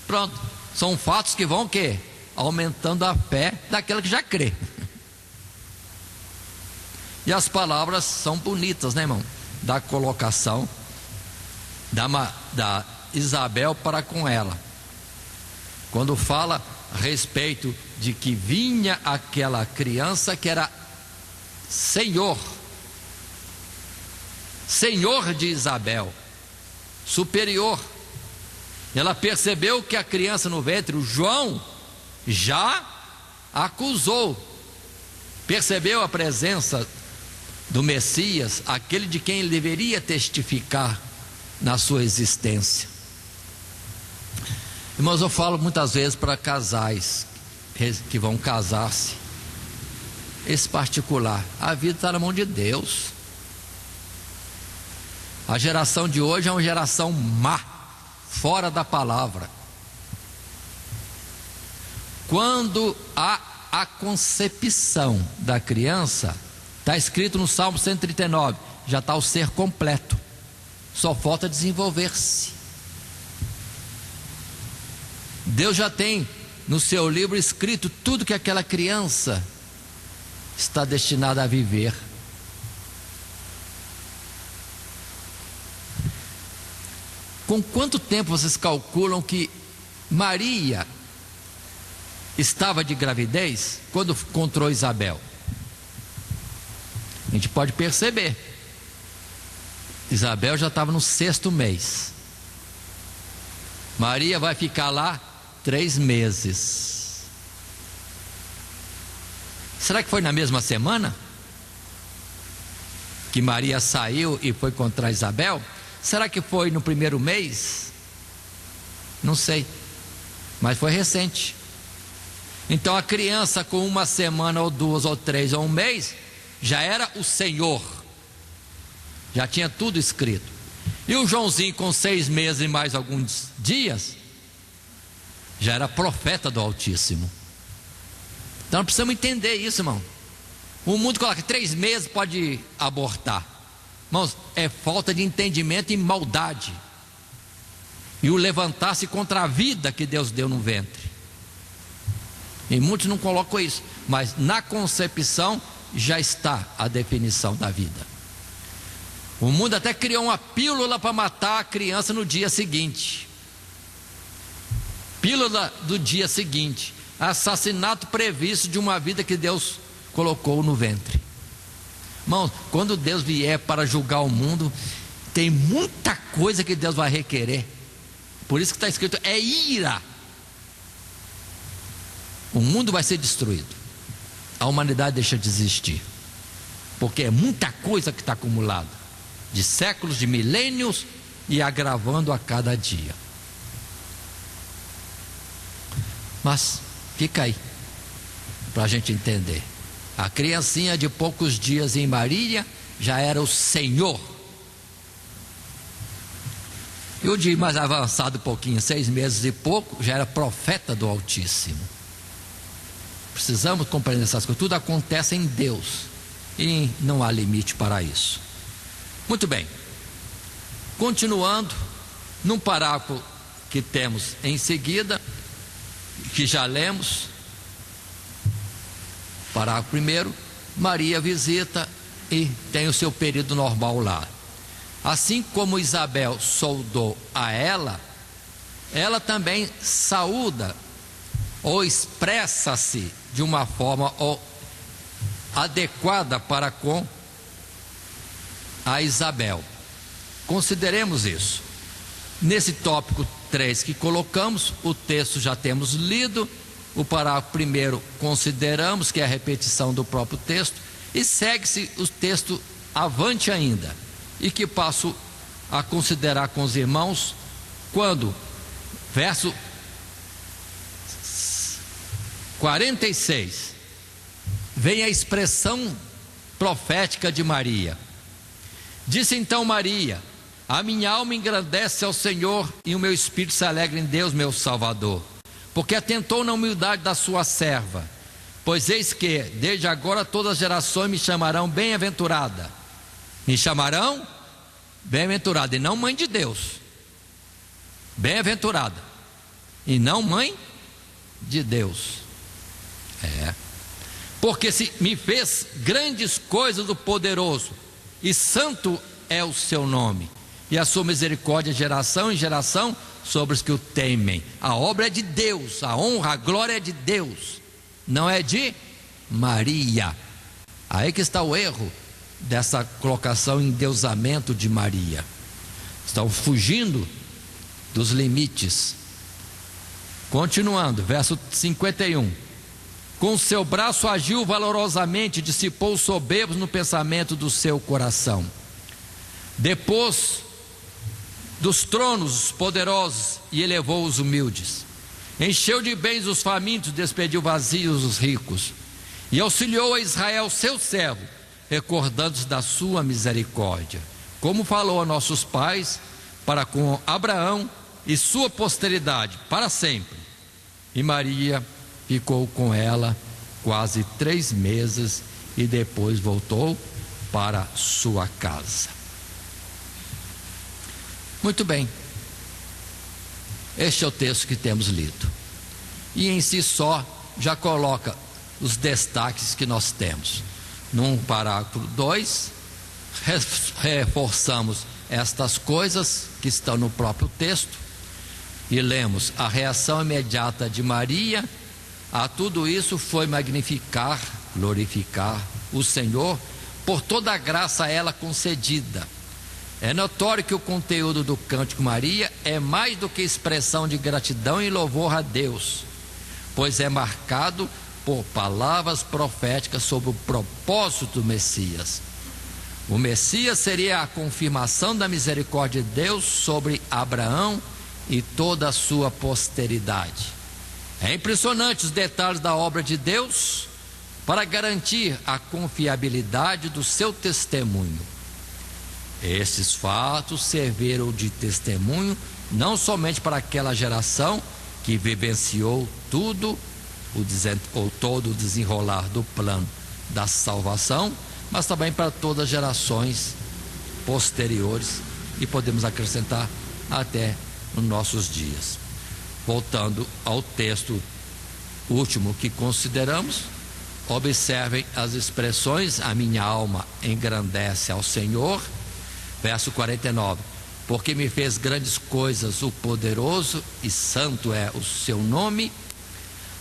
Pronto, são fatos que vão o quê? Aumentando a fé daquela que já crê. E as palavras são bonitas, né, irmão? Da colocação da Isabel para com ela, quando fala a respeito de que vinha aquela criança que era Senhor de Isabel, superior. Ela percebeu que a criança no ventre, o João, já acusou, percebeu a presença do Messias, aquele de quem ele deveria testificar na sua existência. Irmãos, eu falo muitas vezes para casais que vão casar-se, esse particular, a vida está na mão de Deus. A geração de hoje é uma geração má, fora da palavra. Quando há a concepção da criança, está escrito no Salmo 139, já está o ser completo, só falta desenvolver-se. Deus já tem no seu livro escrito tudo que aquela criança está destinada a viver. Com quanto tempo vocês calculam que Maria estava de gravidez quando encontrou Isabel? A gente pode perceber. Isabel já estava no 6º mês. Maria vai ficar lá 3 meses. Será que foi na mesma semana que Maria saiu e foi encontrar Isabel? Será que foi no 1º mês? Não sei, mas foi recente. Então a criança com 1 semana ou 2 ou 3 ou 1 mês já era o Senhor, já tinha tudo escrito. E o Joãozinho com 6 meses e mais alguns dias já era profeta do Altíssimo. Então precisamos entender isso, irmão. O mundo coloca 3 meses pode abortar. Irmãos, é falta de entendimento e maldade, e o levantar-se contra a vida que Deus deu no ventre. E muitos não colocam isso, mas na concepção já está a definição da vida. O mundo até criou uma pílula para matar a criança no dia seguinte. Pílula do dia seguinte, assassinato previsto de uma vida que Deus colocou no ventre. Irmãos, quando Deus vier para julgar o mundo, tem muita coisa que Deus vai requerer. Por isso que está escrito, é ira. O mundo vai ser destruído, a humanidade deixa de existir, porque é muita coisa que está acumulada, de séculos, de milênios, e agravando a cada dia. Mas fica aí para a gente entender. A criancinha de poucos dias em Maria já era o Senhor. E o de mais avançado um pouquinho, 6 meses e pouco, já era profeta do Altíssimo. Precisamos compreender essas coisas. Tudo acontece em Deus e não há limite para isso. Muito bem. Continuando, num parágrafo que temos em seguida, que já lemos, parágrafo primeiro, Maria visita e tem o seu período normal lá. Assim como Isabel saudou a ela também saúda ou expressa-se de uma forma adequada para com a Isabel. Consideremos isso. Nesse tópico 3 que colocamos, o texto já temos lido, o parágrafo primeiro consideramos que é a repetição do próprio texto, e segue-se o texto avante ainda, e que passo a considerar com os irmãos quando, verso 46, vem a expressão profética de Maria. Disse então Maria: a minha alma engrandece ao Senhor, e o meu espírito se alegra em Deus, meu Salvador, porque atentou na humildade da sua serva. Pois eis que, desde agora, todas as gerações me chamarão bem-aventurada. Me chamarão bem-aventurada, e não mãe de Deus. Bem-aventurada, e não mãe de Deus. Porque se me fez grandes coisas o poderoso, e santo é o seu nome, e a sua misericórdia geração em geração sobre os que o temem. A obra é de Deus, a honra, a glória é de Deus, não é de Maria. Aí que está o erro dessa colocação em endeusamento de Maria. Estão fugindo dos limites. Continuando, verso 51. Com seu braço agiu valorosamente, dissipou os soberbos no pensamento do seu coração. Depois dos tronos os poderosos e elevou os humildes. Encheu de bens os famintos, despediu vazios os ricos. E auxiliou a Israel, seu servo, recordando-se da sua misericórdia, como falou a nossos pais, para com Abraão e sua posteridade, para sempre. E Maria ficou com ela quase 3 meses e depois voltou para sua casa. Muito bem, este é o texto que temos lido, e em si só já coloca os destaques que nós temos. Num parágrafo 2, reforçamos estas coisas que estão no próprio texto, e lemos: a reação imediata de Maria a tudo isso foi magnificar, glorificar o Senhor por toda a graça a ela concedida. É notório que o conteúdo do Cântico Maria é mais do que expressão de gratidão e louvor a Deus, pois é marcado por palavras proféticas sobre o propósito do Messias. O Messias seria a confirmação da misericórdia de Deus sobre Abraão e toda a sua posteridade. É impressionante os detalhes da obra de Deus para garantir a confiabilidade do seu testemunho. Esses fatos serviram de testemunho não somente para aquela geração que vivenciou todo o desenrolar do plano da salvação, mas também para todas as gerações posteriores, e podemos acrescentar até nos nossos dias. Voltando ao texto último que consideramos, observem as expressões: a minha alma engrandece ao Senhor. Verso 49, porque me fez grandes coisas o poderoso, e santo é o seu nome.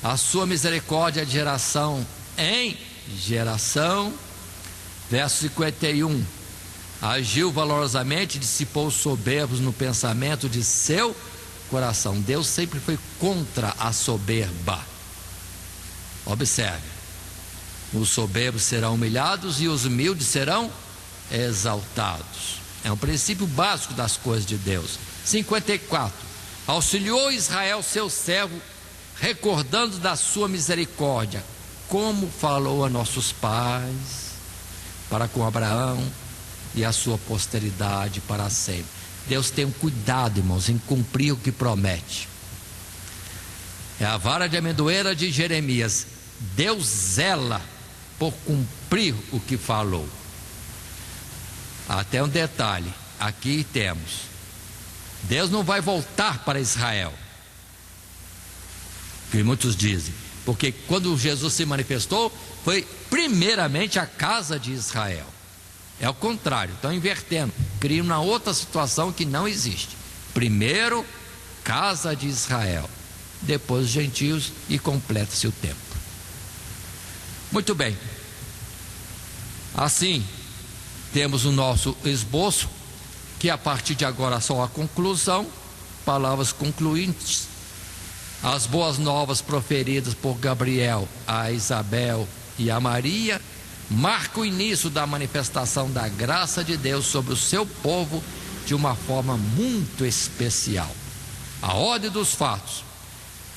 A sua misericórdia é de geração em geração. Verso 51, agiu valorosamente, dissipou os soberbos no pensamento de seu coração. Deus sempre foi contra a soberba. Observe: os soberbos serão humilhados e os humildes serão exaltados. É um princípio básico das coisas de Deus. 54, auxiliou Israel, seu servo, recordando da sua misericórdia, como falou a nossos pais, para com Abraão e a sua posteridade para sempre. Deus tem um cuidado, irmãos, em cumprir o que promete. É a vara de amendoeira de Jeremias. Deus zela por cumprir o que falou. Até um detalhe: aqui temos. Deus não vai voltar para Israel, que muitos dizem, porque quando Jesus se manifestou, foi primeiramente a casa de Israel. É o contrário, estão invertendo, criam uma outra situação que não existe. Primeiro, casa de Israel, depois os gentios, e completa-se o tempo. Muito bem, assim temos o nosso esboço, que a partir de agora só a conclusão, palavras concluintes. As boas novas proferidas por Gabriel a Isabel e a Maria marcam o início da manifestação da graça de Deus sobre o seu povo de uma forma muito especial. A ordem dos fatos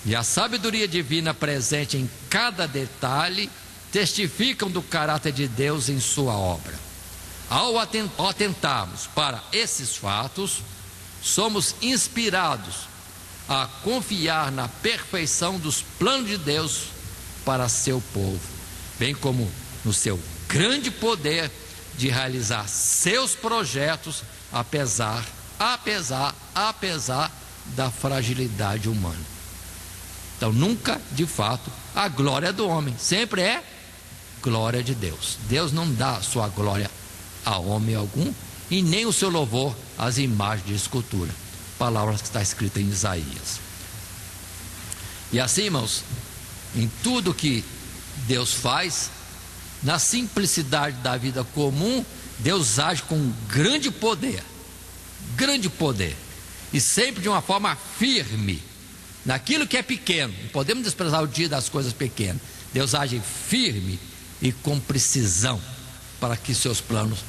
e a sabedoria divina presente em cada detalhe testificam do caráter de Deus em sua obra. Ao atentarmos para esses fatos, somos inspirados a confiar na perfeição dos planos de Deus para seu povo, bem como no seu grande poder de realizar seus projetos, apesar da fragilidade humana. Então, nunca, de fato, a glória do homem, sempre é glória de Deus. Deus não dá sua glória a homem algum, e nem o seu louvor às imagens de escultura. Palavras que está escrita em Isaías. E assim, irmãos, em tudo que Deus faz, na simplicidade da vida comum, Deus age com grande poder, e sempre de uma forma firme, naquilo que é pequeno. Não podemos desprezar o dia das coisas pequenas. Deus age firme e com precisão para que seus planos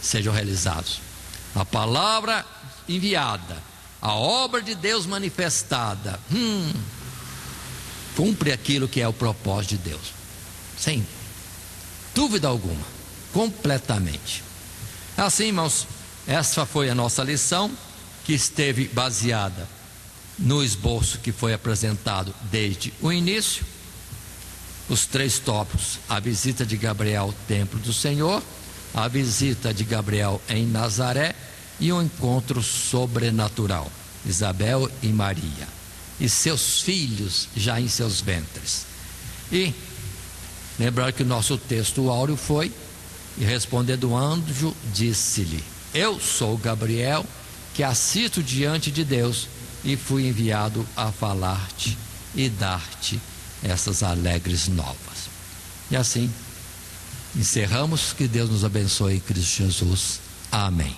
sejam realizados. A palavra enviada, a obra de Deus manifestada, cumpre aquilo que é o propósito de Deus, sem dúvida alguma, completamente. Assim, irmãos, essa foi a nossa lição, que esteve baseada no esboço que foi apresentado desde o início. Os 3 tópicos: a visita de Gabriel ao templo do Senhor, a visita de Gabriel em Nazaré e um encontro sobrenatural, Isabel e Maria, e seus filhos já em seus ventres. E lembrar que o nosso texto áureo foi: e respondendo o anjo, disse-lhe: eu sou Gabriel, que assisto diante de Deus, e fui enviado a falar-te e dar-te essas alegres novas. E assim encerramos. Que Deus nos abençoe em Cristo Jesus. Amém.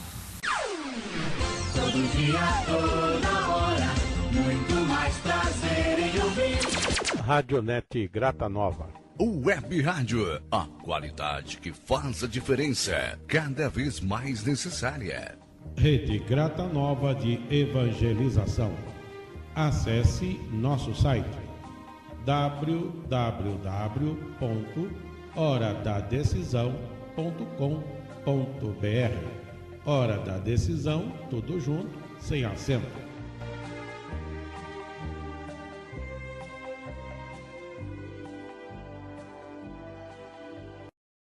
Todo dia, toda hora, muito mais prazer em ouvir. Radionet Grata Nova. Web Rádio, a qualidade que faz a diferença, cada vez mais necessária. Rede Grata Nova de Evangelização. Acesse nosso site www.horadadecisão.com.br. Hora da Decisão, tudo junto, sem acento.